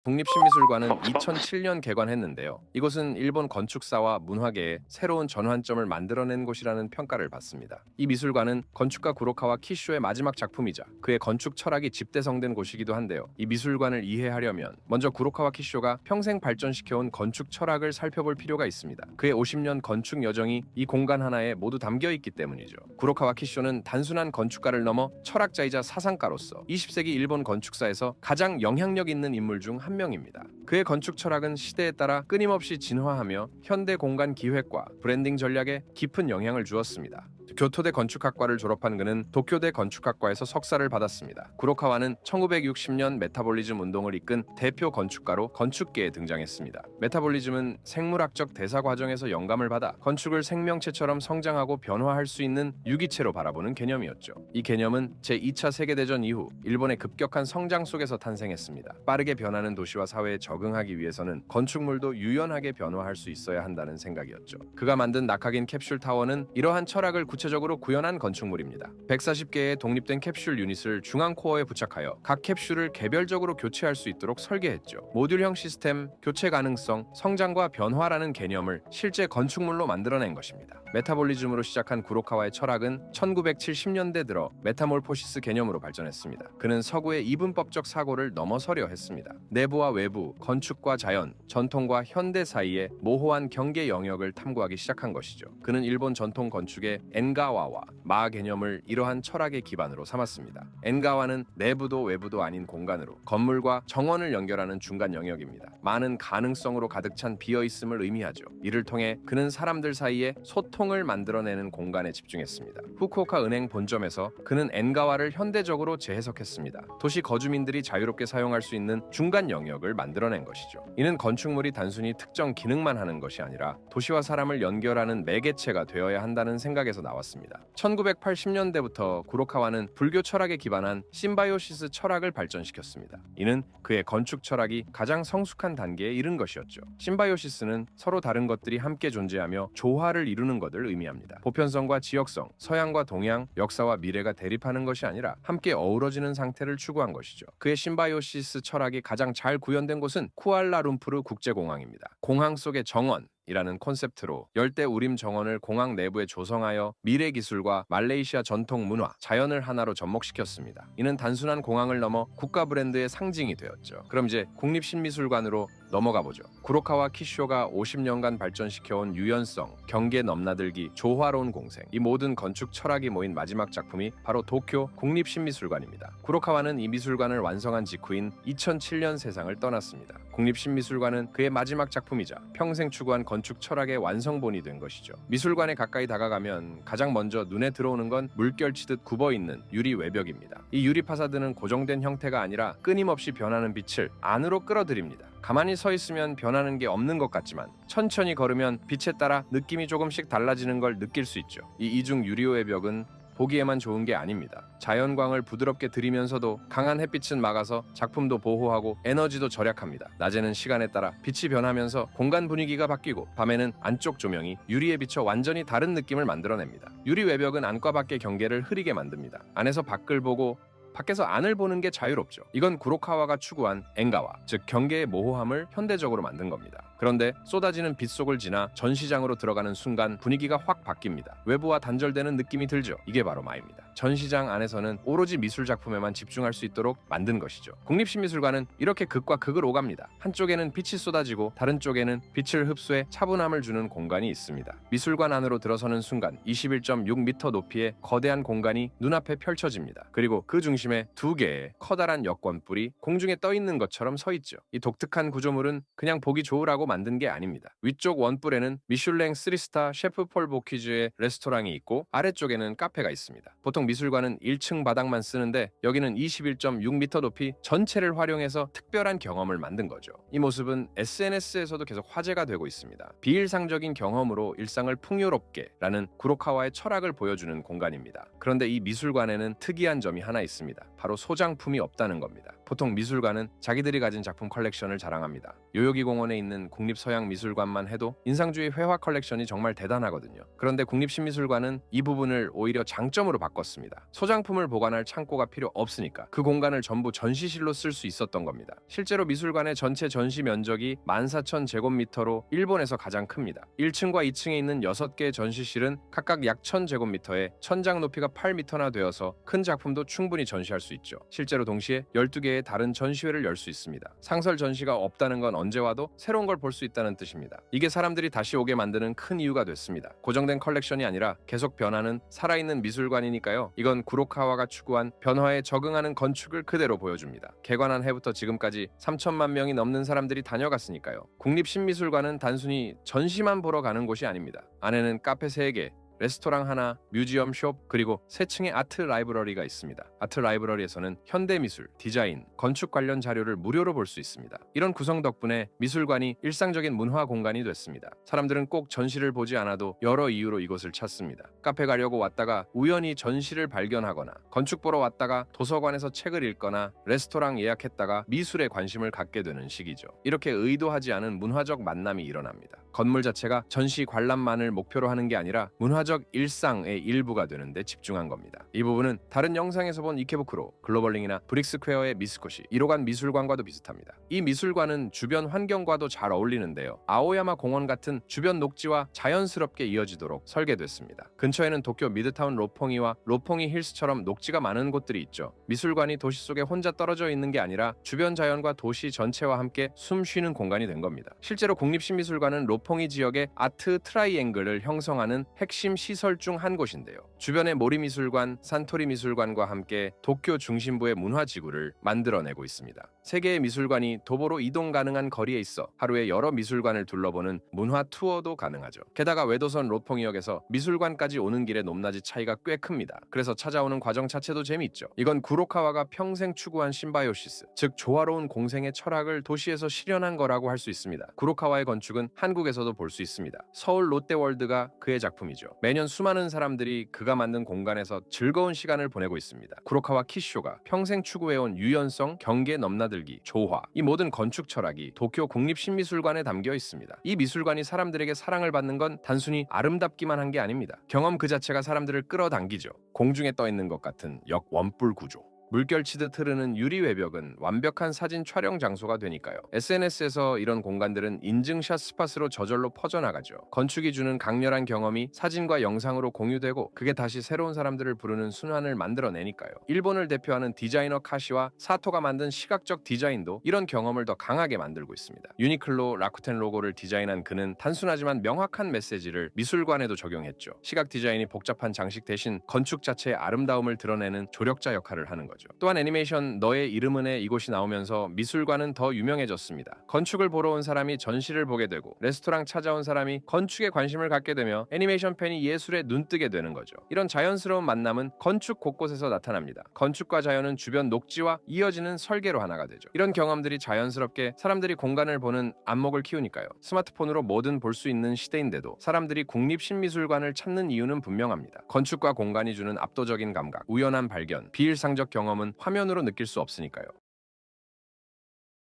국립신미술관은 2007년 개관했는데요. 이곳은 일본 건축사와 문화계에 새로운 전환점을 만들어낸 곳이라는 평가를 받습니다. 이 미술관은 건축가 구로카와 키쇼의 마지막 작품이자 그의 건축 철학이 집대성된 곳이기도 한데요. 이 미술관을 이해하려면 먼저 구로카와 키쇼가 평생 발전시켜온 건축 철학을 살펴볼 필요가 있습니다. 그의 50년 건축 여정이 이 공간 하나에 모두 담겨 있기 때문이죠. 구로카와 키쇼는 단순한 건축가를 넘어 철학자이자 사상가로서 20세기 일본 건축사에서 가장 영향력 있는 인물 중 한 명입니다. 그의 건축 철학은 시대에 따라 끊임없이 진화하며 현대 공간 기획과 브랜딩 전략에 깊은 영향을 주었습니다. 교토대 건축학과를 졸업한 그는 도쿄대 건축학과에서 석사를 받았습니다. 구로카와는 1960년 메타볼리즘 운동을 이끈 대표 건축가로 건축계에 등장했습니다. 메타볼리즘은 생물학적 대사 과정에서 영감을 받아 건축을 생명체처럼 성장하고 변화할 수 있는 유기체로 바라보는 개념이었죠. 이 개념은 제2차 세계대전 이후 일본의 급격한 성장 속에서 탄생했습니다. 빠르게 변하는 도시와 사회에 적응하기 위해서는 건축물도 유연하게 변화할 수 있어야 한다는 생각이었죠. 그가 만든 낙하긴 캡슐 타워는 이러한 철학을 구체적으로 구현한 건축물입니다. 140개의 독립된 캡슐 유닛을 중앙 코어에 부착하여 각 캡슐을 개별적으로 교체할 수 있도록 설계했죠. 모듈형 시스템, 교체 가능성, 성장과 변화라는 개념을 실제 건축물로 만들어낸 것입니다. 메타볼리즘으로 시작한 구로카와의 철학은 1970년대 들어 메타몰포시스 개념으로 발전했습니다. 그는 서구의 이분법적 사고를 넘어서려 했습니다. 내부와 외부, 건축과 자연, 전통과 현대 사이의 모호한 경계 영역을 탐구하기 시작한 것이죠. 그는 일본 전통 건축의 엔가와와 마 개념을 이러한 철학의 기반으로 삼았습니다. 엔가와는 내부도 외부도 아닌 공간으로 건물과 정원을 연결하는 중간 영역입니다. 많은 가능성으로 가득 찬 비어있음을 의미하죠. 이를 통해 그는 사람들 사이에 소통을 만들어내는 공간에 집중했습니다. 후쿠오카 은행 본점에서 그는 엔가와를 현대적으로 재해석했습니다. 도시 거주민들이 자유롭게 사용할 수 있는 중간 영역을 만들어낸 것이죠. 이는 건축물이 단순히 특정 기능만 하는 것이 아니라 도시와 사람을 연결하는 매개체가 되어야 한다는 생각에서 나왔습니다. 1980년대부터 구로카와는 불교 철학에 기반한 심바이오시스 철학을 발전시켰습니다. 이는 그의 건축 철학이 가장 성숙한 단계에 이른 것이었죠. 심바이오시스는 서로 다른 것들이 함께 존재하며 조화를 이루는 것을 의미합니다. 보편성과 지역성, 서양과 동양, 역사와 미래가 대립하는 것이 아니라 함께 어우러지는 상태를 추구한 것이죠. 그의 심바이오시스 철학이 가장 잘 구현된 곳은 쿠알라룸푸르 국제공항입니다. 공항 속의 정원 이라는 콘셉트로 열대 우림 정원을 공항 내부에 조성하여 미래 기술과 말레이시아 전통 문화, 자연을 하나로 접목시켰습니다. 이는 단순한 공항을 넘어 국가 브랜드의 상징이 되었죠. 그럼 이제 국립신미술관으로 넘어가 보죠. 구로카와 키쇼가 50년간 발전시켜온 유연성, 경계 넘나들기, 조화로운 공생, 이 모든 건축 철학이 모인 마지막 작품이 바로 도쿄 국립신미술관입니다. 구로카와는 이 미술관을 완성한 직후인 2007년 세상을 떠났습니다. 국립신미술관은 그의 마지막 작품이자 평생 추구한 건축 철학의 완성본이 된 것이죠. 미술관에 가까이 다가가면 가장 먼저 눈에 들어오는 건 물결치듯 굽어있는 유리 외벽입니다. 이 유리 파사드는 고정된 형태가 아니라 끊임없이 변하는 빛을 안으로 끌어들입니다. 가만히 서 있으면 변하는 게 없는 것 같지만 천천히 걸으면 빛에 따라 느낌이 조금씩 달라지는 걸 느낄 수 있죠. 이 이중 유리 외벽은 보기에만 좋은 게 아닙니다. 자연광을 부드럽게 들이면서도 강한 햇빛은 막아서 작품도 보호하고 에너지도 절약합니다. 낮에는 시간에 따라 빛이 변하면서 공간 분위기가 바뀌고 밤에는 안쪽 조명이 유리에 비쳐 완전히 다른 느낌을 만들어냅니다. 유리 외벽은 안과 밖의 경계를 흐리게 만듭니다. 안에서 밖을 보고 밖에서 안을 보는 게 자유롭죠. 이건 구로카와가 추구한 엔가와, 즉 경계의 모호함을 현대적으로 만든 겁니다. 그런데 쏟아지는 빛 속을 지나 전시장으로 들어가는 순간 분위기가 확 바뀝니다. 외부와 단절되는 느낌이 들죠. 이게 바로 마입니다. 전시장 안에서는 오로지 미술 작품에만 집중할 수 있도록 만든 것이죠. 국립신미술관은 이렇게 극과 극을 오갑니다. 한쪽에는 빛이 쏟아지고 다른 쪽에는 빛을 흡수해 차분함을 주는 공간이 있습니다. 미술관 안으로 들어서는 순간 21.6m 높이의 거대한 공간이 눈앞에 펼쳐집니다. 그리고 그 중심에 두 개의 커다란 여권뿔이 공중에 떠 있는 것처럼 서 있죠. 이 독특한 구조물은 그냥 보기 좋으라고 만든 게 아닙니다. 위쪽 원뿔에는 미슐랭 3스타 셰프 폴 보키즈의 레스토랑이 있고 아래쪽에는 카페가 있습니다. 보통 미술관은 1층 바닥만 쓰는데 여기는 21.6m 높이 전체를 활용해서 특별한 경험을 만든 거죠. 이 모습은 SNS에서도 계속 화제가 되고 있습니다. 비일상적인 경험으로 일상을 풍요롭게 라는 구로카와의 철학을 보여주는 공간입니다. 그런데 이 미술관에는 특이한 점이 하나 있습니다. 바로 소장품이 없다는 겁니다. 보통 미술관은 자기들이 가진 작품 컬렉션을 자랑합니다. 요요기 공원에 있는 국립서양미술관만 해도 인상주의 회화 컬렉션이 정말 대단하거든요. 그런데 국립신미술관은 이 부분을 오히려 장점으로 바꿨습니다. 소장품을 보관할 창고가 필요 없으니까 그 공간을 전부 전시실로 쓸 수 있었던 겁니다. 실제로 미술관의 전체 전시 면적이 14,000제곱미터로 일본에서 가장 큽니다. 1층과 2층에 있는 6개의 전시실은 각각 약 1,000제곱미터에 천장 높이가 8m나 되어서 큰 작품도 충분히 전시할 수 있죠. 실제로 동시에 12개의 다른 전시회를 열 수 있습니다. 상설 전시가 없다는 건 언제 와도 새로운 걸 볼 수 있다는 뜻입니다. 이게 사람들이 다시 오게 만드는 큰 이유가 됐습니다. 고정된 컬렉션이 아니라 계속 변하는 살아있는 미술관이니까요. 이건 구로카와가 추구한 변화에 적응하는 건축을 그대로 보여줍니다. 개관한 해부터 지금까지 3천만 명이 넘는 사람들이 다녀갔으니까요. 국립신미술관은 단순히 전시만 보러 가는 곳이 아닙니다. 안에는 카페 3개, 레스토랑 하나, 뮤지엄 숍, 그리고 3층의 아트 라이브러리가 있습니다. 아트 라이브러리에서는 현대미술, 디자인, 건축 관련 자료를 무료로 볼 수 있습니다. 이런 구성 덕분에 미술관이 일상적인 문화 공간이 됐습니다. 사람들은 꼭 전시를 보지 않아도 여러 이유로 이곳을 찾습니다. 카페 가려고 왔다가 우연히 전시를 발견하거나, 건축 보러 왔다가 도서관에서 책을 읽거나, 레스토랑 예약했다가 미술에 관심을 갖게 되는 시기죠. 이렇게 의도하지 않은 문화적 만남이 일어납니다. 건물 자체가 전시 관람만을 목표로 하는 게 아니라 문화적 일상의 일부가 되는데 집중한 겁니다. 이 부분은 다른 영상에서 본 이케부쿠로, 글로벌링이나 브릭스퀘어의 미스코시, 1호관 미술관과도 비슷합니다. 이 미술관은 주변 환경과도 잘 어울리는데요. 아오야마 공원 같은 주변 녹지와 자연스럽게 이어지도록 설계됐습니다. 근처에는 도쿄 미드타운 로퐁이와 로퐁이 힐스처럼 녹지가 많은 곳들이 있죠. 미술관이 도시 속에 혼자 떨어져 있는 게 아니라 주변 자연과 도시 전체와 함께 숨 쉬는 공간이 된 겁니다. 실제로 국립신미술관은 로퐁이 지역의 아트 트라이앵글을 형성하는 핵심 시설 중 한 곳인데요. 주변의 모리미술관, 산토리미술관과 함께 도쿄 중심부의 문화지구를 만들어내고 있습니다. 3개의 미술관이 도보로 이동 가능한 거리에 있어 하루에 여러 미술관을 둘러보는 문화 투어도 가능하죠. 게다가 외도선 로퐁이역에서 미술관까지 오는 길의 높낮이 차이가 꽤 큽니다. 그래서 찾아오는 과정 자체도 재미있죠. 이건 구로카와가 평생 추구한 심바요시스, 즉 조화로운 공생의 철학을 도시에서 실현한 거라고 할 수 있습니다. 구로카와의 건축은 한국에서도 볼 수 있습니다. 서울 롯데월드가 그의 작품이죠. 매년 수많은 사람들이 그가 만든 공간에서 즐거운 시간을 보내고 있습니다. 구로카와 키쇼가 평생 추구해온 유연성, 경계 넘나들기, 조화, 이 모든 건축 철학이 도쿄 국립신미술관에 담겨 있습니다. 이 미술관이 사람들에게 사랑을 받는 건 단순히 아름답기만 한 게 아닙니다. 경험 그 자체가 사람들을 끌어당기죠. 공중에 떠 있는 것 같은 역원뿔 구조, 물결치듯 흐르는 유리 외벽은 완벽한 사진 촬영 장소가 되니까요. SNS에서 이런 공간들은 인증샷 스팟으로 저절로 퍼져나가죠. 건축이 주는 강렬한 경험이 사진과 영상으로 공유되고 그게 다시 새로운 사람들을 부르는 순환을 만들어내니까요. 일본을 대표하는 디자이너 카시와 사토가 만든 시각적 디자인도 이런 경험을 더 강하게 만들고 있습니다. 유니클로, 라쿠텐 로고를 디자인한 그는 단순하지만 명확한 메시지를 미술관에도 적용했죠. 시각 디자인이 복잡한 장식 대신 건축 자체의 아름다움을 드러내는 조력자 역할을 하는 거죠. 또한 애니메이션 너의 이름은에 이곳이 나오면서 미술관은 더 유명해졌습니다. 건축을 보러 온 사람이 전시를 보게 되고 레스토랑 찾아온 사람이 건축에 관심을 갖게 되며 애니메이션 팬이 예술에 눈뜨게 되는 거죠. 이런 자연스러운 만남은 건축 곳곳에서 나타납니다. 건축과 자연은 주변 녹지와 이어지는 설계로 하나가 되죠. 이런 경험들이 자연스럽게 사람들이 공간을 보는 안목을 키우니까요. 스마트폰으로 뭐든 볼 수 있는 시대인데도 사람들이 국립신미술관을 찾는 이유는 분명합니다. 건축과 공간이 주는 압도적인 감각, 우연한 발견, 비일상적 경험은 화면으로 느낄 수 없으니까요.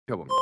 봅니다.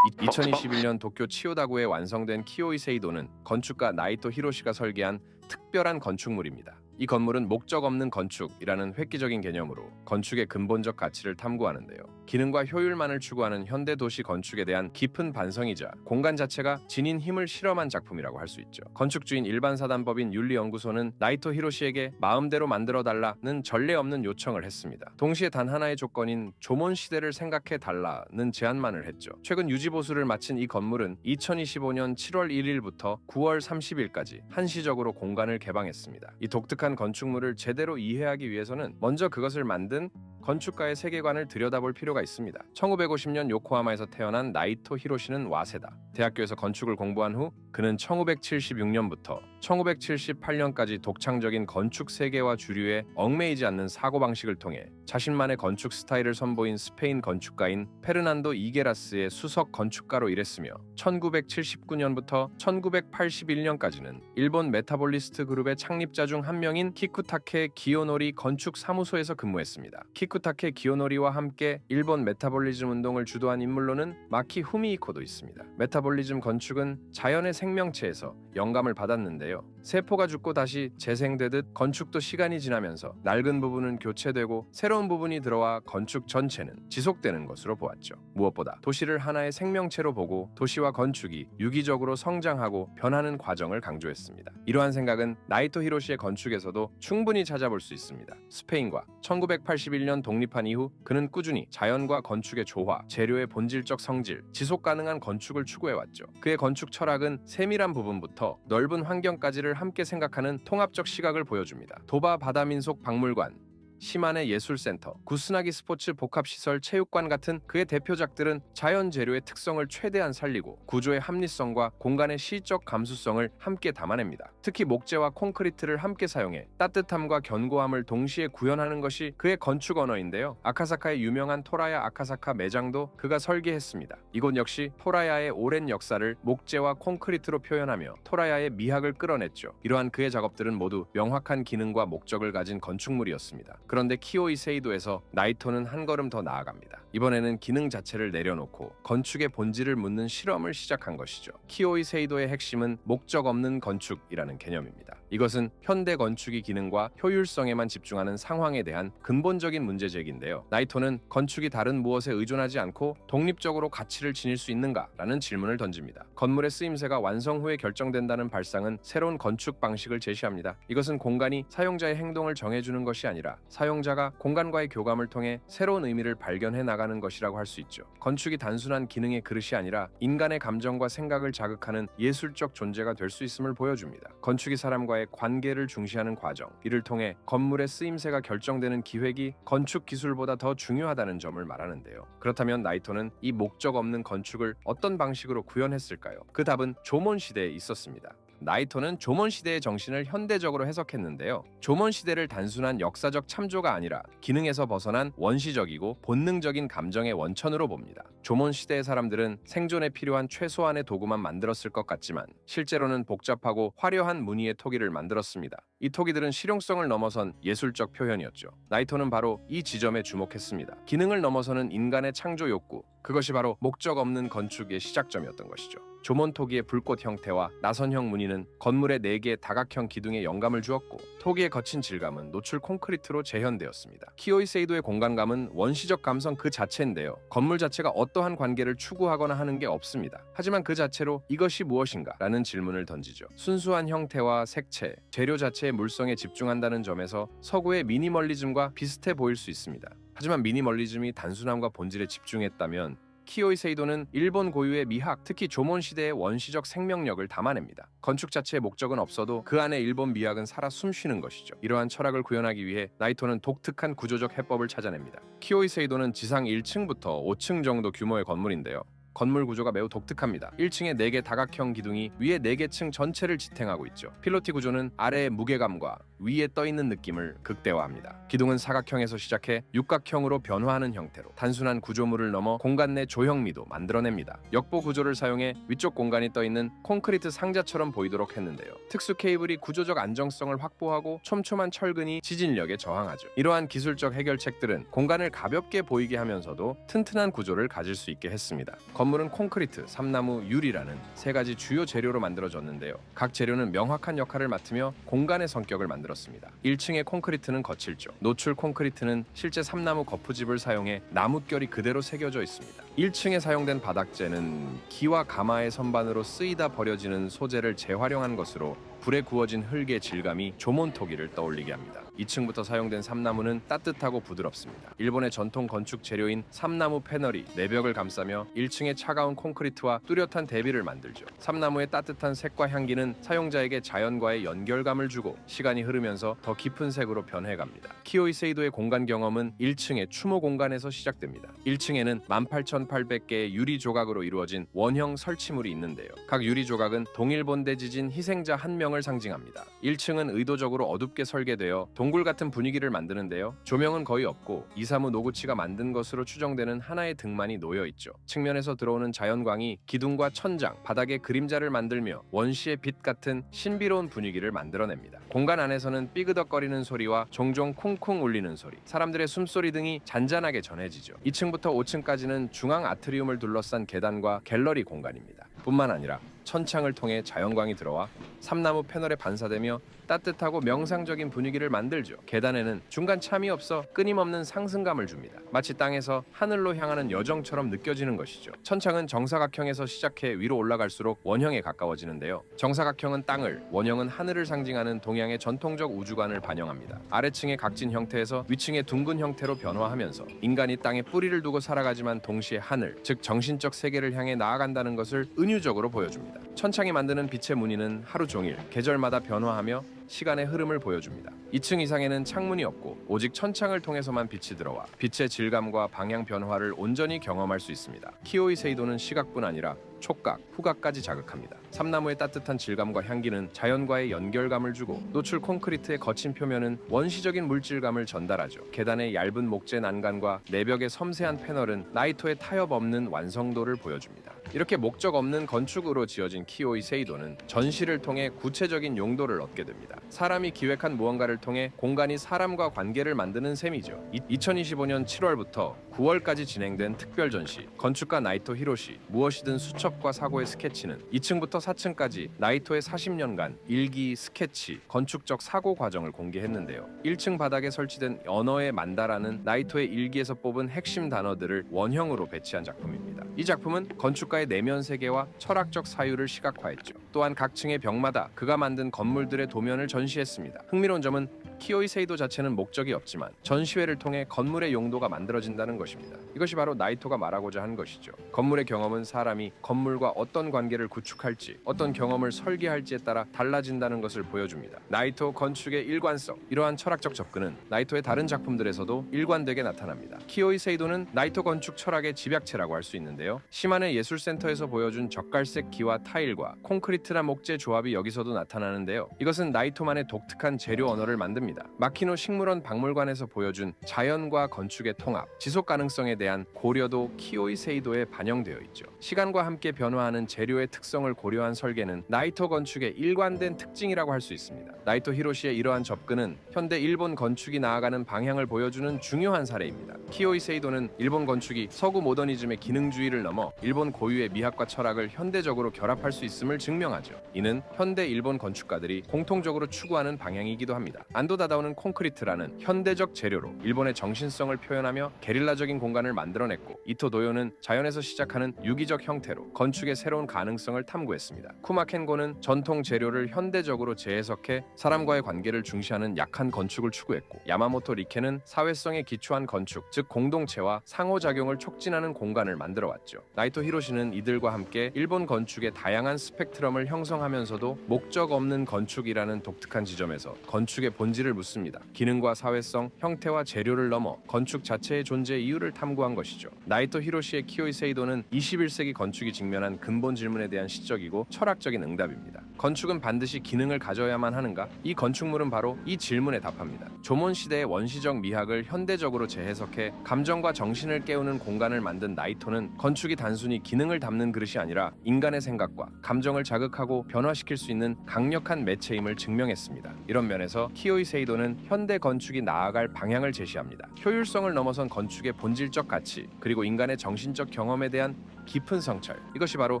2021년 도쿄 치요다구에 완성된 키오이세이도는 건축가 나이토 히로시가 설계한 특별한 건축물입니다. 이 건물은 목적 없는 건축이라는 획기적인 개념으로 건축의 근본적 가치를 탐구하는데요. 기능과 효율만을 추구하는 현대 도시 건축에 대한 깊은 반성이자 공간 자체가 지닌 힘을 실험한 작품이라고 할 수 있죠. 건축주인 일반사단법인 윤리연구소는 나이토 히로시에게 마음대로 만들어달라는 전례 없는 요청을 했습니다. 동시에 단 하나의 조건인 조몬 시대를 생각해 달라는 제안만을 했죠. 최근 유지보수를 마친 이 건물은 2025년 7월 1일부터 9월 30일까지 한시적으로 공간을 개방했습니다. 이 독특한 건축물을 제대로 이해하기 위해서는 먼저 그것을 만든 건축가의 세계관을 들여다볼 필요가 있습니다. 1950년 요코하마에서 태어난 나이토 히로시는 와세다. 대학교에서 건축을 공부한 후 그는 1976년부터 1978년까지 독창적인 건축 세계와 주류에 얽매이지 않는 사고방식을 통해 자신만의 건축 스타일을 선보인 스페인 건축가인 페르난도 이게라스의 수석 건축가로 일했으며 1979년부터 1981년까지는 일본 메타볼리스트 그룹의 창립자 중 한 명인 키쿠타케 기요노리 건축사무소에서 근무했습니다. 키쿠타케 기요노리와 함께 일본 메타볼리즘 운동을 주도한 인물로는 마키 후미이코도 있습니다. 메타볼리즘 건축은 자연의 생명체에서 영감을 받았는데요. 세포가 죽고 다시 재생되듯 건축도 시간이 지나면서 낡은 부분은 교체되고 새로운 부분이 들어와 건축 전체는 지속되는 것으로 보았죠. 무엇보다 도시를 하나의 생명체로 보고 도시와 건축이 유기적으로 성장하고 변하는 과정을 강조했습니다. 이러한 생각은 나이토 히로시의 건축에서도 충분히 찾아볼 수 있습니다. 스페인과 1981년 독립한 이후 그는 꾸준히 자연과 건축의 조화, 재료의 본질적 성질, 지속 가능한 건축을 추구해왔죠. 그의 건축 철학은 세밀한 부분부터 넓은 환경까지를 함께 생각하는 통합적 시각을 보여줍니다. 도바 바다민속 박물관, 시마네 예술센터, 구스나기 스포츠 복합시설 체육관 같은 그의 대표작들은 자연 재료의 특성을 최대한 살리고 구조의 합리성과 공간의 시적 감수성을 함께 담아냅니다. 특히 목재와 콘크리트를 함께 사용해 따뜻함과 견고함을 동시에 구현하는 것이 그의 건축 언어인데요. 아카사카의 유명한 토라야 아카사카 매장도 그가 설계했습니다. 이곳 역시 토라야의 오랜 역사를 목재와 콘크리트로 표현하며 토라야의 미학을 끌어냈죠. 이러한 그의 작업들은 모두 명확한 기능과 목적을 가진 건축물이었습니다. 그런데 키오이 세이도에서 나이토는 한 걸음 더 나아갑니다. 이번에는 기능 자체를 내려놓고 건축의 본질을 묻는 실험을 시작한 것이죠. 키오이 세이도의 핵심은 목적 없는 건축이라는 개념입니다. 이것은 현대 건축의 기능과 효율성에만 집중하는 상황에 대한 근본적인 문제제기인데요. 나이토는 건축이 다른 무엇에 의존하지 않고 독립적으로 가치를 지닐 수 있는가라는 질문을 던집니다. 건물의 쓰임새가 완성 후에 결정된다는 발상은 새로운 건축 방식을 제시합니다. 이것은 공간이 사용자의 행동을 정해주는 것이 아니라 사용자가 공간과의 교감을 통해 새로운 의미를 발견해 나가는 것이라고 할 수 있죠. 건축이 단순한 기능의 그릇이 아니라 인간의 감정과 생각을 자극하는 예술적 존재가 될 수 있음을 보여줍니다. 건축이 사람과의 관계를 중시하는 과정, 이를 통해 건물의 쓰임새가 결정되는 기획이 건축 기술보다 더 중요하다는 점을 말하는데요. 그렇다면 나이토는 이 목적 없는 건축을 어떤 방식으로 구현했을까요? 그 답은 조몬 시대에 있었습니다. 나이토는 조몬 시대의 정신을 현대적으로 해석했는데요. 조몬 시대를 단순한 역사적 참조가 아니라 기능에서 벗어난 원시적이고 본능적인 감정의 원천으로 봅니다. 조몬 시대의 사람들은 생존에 필요한 최소한의 도구만 만들었을 것 같지만 실제로는 복잡하고 화려한 무늬의 토기를 만들었습니다. 이 토기들은 실용성을 넘어선 예술적 표현이었죠. 나이토는 바로 이 지점에 주목했습니다. 기능을 넘어서는 인간의 창조 욕구, 그것이 바로 목적 없는 건축의 시작점이었던 것이죠. 조몬토기의 불꽃 형태와 나선형 무늬는 건물의 4개의 다각형 기둥에 영감을 주었고 토기의 거친 질감은 노출 콘크리트로 재현되었습니다. 키오이 세이도의 공간감은 원시적 감성 그 자체인데요. 건물 자체가 어떠한 관계를 추구하거나 하는 게 없습니다. 하지만 그 자체로 이것이 무엇인가? 라는 질문을 던지죠. 순수한 형태와 색채, 재료 자체의 물성에 집중한다는 점에서 서구의 미니멀리즘과 비슷해 보일 수 있습니다. 하지만 미니멀리즘이 단순함과 본질에 집중했다면 키오이 세이도는 일본 고유의 미학, 특히 조몬 시대의 원시적 생명력을 담아냅니다. 건축 자체의 목적은 없어도 그 안에 일본 미학은 살아 숨쉬는 것이죠. 이러한 철학을 구현하기 위해 나이토는 독특한 구조적 해법을 찾아냅니다. 키오이 세이도는 지상 1층부터 5층 정도 규모의 건물인데요. 건물 구조가 매우 독특합니다. 1층에 4개 다각형 기둥이 위에 4개 층 전체를 지탱하고 있죠. 필로티 구조는 아래의 무게감과 위에 떠있는 느낌을 극대화합니다. 기둥은 사각형에서 시작해 육각형으로 변화하는 형태로 단순한 구조물을 넘어 공간 내 조형미도 만들어냅니다. 역보 구조를 사용해 위쪽 공간이 떠있는 콘크리트 상자처럼 보이도록 했는데요. 특수 케이블이 구조적 안정성을 확보하고 촘촘한 철근이 지진력에 저항하죠. 이러한 기술적 해결책들은 공간을 가볍게 보이게 하면서도 튼튼한 구조를 가질 수 있게 했습니다. 건물은 콘크리트, 삼나무, 유리라는 세 가지 주요 재료로 만들어졌는데요. 각 재료는 명확한 역할을 맡으며 공간의 성격을 만들었습니다. 1층의 콘크리트는 거칠죠. 노출 콘크리트는 실제 삼나무 거푸집을 사용해 나뭇결이 그대로 새겨져 있습니다. 1층에 사용된 바닥재는 기와 가마의 선반으로 쓰이다 버려지는 소재를 재활용한 것으로 불에 구워진 흙의 질감이 조몬토기를 떠올리게 합니다. 2층부터 사용된 삼나무는 따뜻하고 부드럽습니다. 일본의 전통 건축 재료인 삼나무 패널이 내벽을 감싸며 1층의 차가운 콘크리트와 뚜렷한 대비를 만들죠. 삼나무의 따뜻한 색과 향기는 사용자에게 자연과의 연결감을 주고 시간이 흐르면서 더 깊은 색으로 변해갑니다. 키오이 세이도의 공간 경험은 1층의 추모 공간에서 시작됩니다. 1층에는 18,800개의 유리 조각으로 이루어진 원형 설치물이 있는데요. 각 유리 조각은 동일본 대지진 희생자 한 명을 상징합니다. 1층은 의도적으로 어둡게 설계되어 동굴 같은 분위기를 만드는데요. 조명은 거의 없고 이사무 노구치가 만든 것으로 추정되는 하나의 등만이 놓여 있죠. 측면에서 들어오는 자연광이 기둥과 천장, 바닥에 그림자를 만들며 원시의 빛 같은 신비로운 분위기를 만들어냅니다. 공간 안에서는 삐그덕거리는 소리와 종종 쿵쿵 울리는 소리, 사람들의 숨소리 등이 잔잔하게 전해지죠. 2층부터 5층까지는 중앙 아트리움을 둘러싼 계단과 갤러리 공간입니다. 뿐만 아니라 천창을 통해 자연광이 들어와 삼나무 패널에 반사되며 따뜻하고 명상적인 분위기를 만들죠. 계단에는 중간 참이 없어 끊임없는 상승감을 줍니다. 마치 땅에서 하늘로 향하는 여정처럼 느껴지는 것이죠. 천창은 정사각형에서 시작해 위로 올라갈수록 원형에 가까워지는데요. 정사각형은 땅을, 원형은 하늘을 상징하는 동양의 전통적 우주관을 반영합니다. 아래층의 각진 형태에서 위층의 둥근 형태로 변화하면서 인간이 땅에 뿌리를 두고 살아가지만 동시에 하늘, 즉 정신적 세계를 향해 나아간다는 것을 은유적으로 보여줍니다. 천창이 만드는 빛의 무늬는 하루 종일, 계절마다 변화하며 시간의 흐름을 보여줍니다. 2층 이상에는 창문이 없고 오직 천창을 통해서만 빛이 들어와 빛의 질감과 방향 변화를 온전히 경험할 수 있습니다. 키오이 세이도는 시각뿐 아니라 촉각, 후각까지 자극합니다. 삼나무의 따뜻한 질감과 향기는 자연과의 연결감을 주고 노출 콘크리트의 거친 표면은 원시적인 물질감을 전달하죠. 계단의 얇은 목재 난간과 내벽의 섬세한 패널은 나이토의 타협 없는 완성도를 보여줍니다. 이렇게 목적 없는 건축으로 지어진 키오이 세이도는 전시를 통해 구체적인 용도를 얻게 됩니다. 사람이 기획한 무언가를 통해 공간이 사람과 관계를 만드는 셈이죠. 2025년 7월부터 9월까지 진행된 특별 전시 건축가 나이토 히로시 무엇이든 수첩과 사고의 스케치는 2층부터 4층까지 나이토의 40년간 일기, 스케치, 건축적 사고 과정을 공개했는데요. 1층 바닥에 설치된 언어의 만다라는 나이토의 일기에서 뽑은 핵심 단어들을 원형으로 배치한 작품입니다. 이 작품은 건축가의 내면 세계와 철학적 사유를 시각화했죠. 또한 각 층의 벽마다 그가 만든 건물들의 도면을 전시했습니다. 흥미로운 점은 키오이 세이도 자체는 목적이 없지만 전시회를 통해 건물의 용도가 만들어진다는 것입니다. 이것이 바로 나이토가 말하고자 한 것이죠. 건물의 경험은 사람이 건물과 어떤 관계를 구축할지, 어떤 경험을 설계할지에 따라 달라진다는 것을 보여줍니다. 나이토 건축의 일관성, 이러한 철학적 접근은 나이토의 다른 작품들에서도 일관되게 나타납니다. 키오이 세이도는 나이토 건축 철학의 집약체라고 할 수 있는데요. 시마네 예술센터에서 보여준 젓갈색 기와 타일과 콘크리트나 목재 조합이 여기서도 나타나는데요. 이것은 나이토만의 독특한 재료 언어를 만듭니다. 마키노 식물원 박물관에서 보여준 자연과 건축의 통합, 지속 가능성에 대한 고려도 키오이 세이도에 반영되어 있죠. 시간과 함께 변화하는 재료의 특성을 고려한 설계는 나이토 건축의 일관된 특징이라고 할 수 있습니다. 나이토 히로시의 이러한 접근은 현대 일본 건축이 나아가는 방향을 보여주는 중요한 사례입니다. 키오이 세이도는 일본 건축이 서구 모더니즘의 기능주의를 넘어 일본 고유의 미학과 철학을 현대적으로 결합할 수 있음을 증명하죠. 이는 현대 일본 건축가들이 공통적으로 추구하는 방향이기도 합니다. 안도 다다오는 콘크리트라는 현대적 재료로 일본의 정신성을 표현하며 게릴라적인 공간을 만들어냈고, 이토 도요는 자연에서 시작하는 유기적 형태로 건축의 새로운 가능성을 탐구했습니다. 쿠마 켄고는 전통 재료를 현대적으로 재해석해 사람과의 관계를 중시하는 약한 건축을 추구했고, 야마모토 리케는 사회성에 기초한 건축, 즉 공동체와 상호작용을 촉진하는 공간을 만들어왔죠. 나이토 히로시는 이들과 함께 일본 건축의 다양한 스펙트럼을 형성하면서도 목적 없는 건축이라는 독특한 지점에서 건축의 본질을 묻습니다. 기능과 사회성, 형태와 재료를 넘어 건축 자체의 존재 이유를 탐구한 것이죠. 나이토 히로시의 키오이 세이도는 21세기 건축이 직면한 근본 질문에 대한 시적이고 철학적인 응답입니다. 건축은 반드시 기능을 가져야만 하는가? 이 건축물은 바로 이 질문에 답합니다. 조몬 시대의 원시적 미학을 현대적으로 재해석해 감정과 정신을 깨우는 공간을 만든 나이토는 건축이 단순히 기능을 담는 그릇이 아니라 인간의 생각과 감정을 자극하고 변화시킬 수 있는 강력한 매체임을 증명했습니다. 이런 면에서 키오이 세이도는 현대 건축이 나아갈 방향을 제시합니다. 효율성을 넘어선 건축의 본질적 가치, 그리고 인간의 정신적 경험에 대한 깊은 성찰. 이것이 바로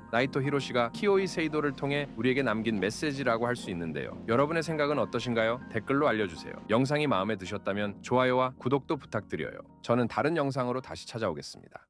나이토 히로시가 키오이 세이도를 통해 우리에게 남긴 메시지라고 할 수 있는데요. 여러분의 생각은 어떠신가요? 댓글로 알려주세요. 영상이 마음에 드셨다면 좋아요와 구독도 부탁드려요. 저는 다른 영상으로 다시 찾아오겠습니다.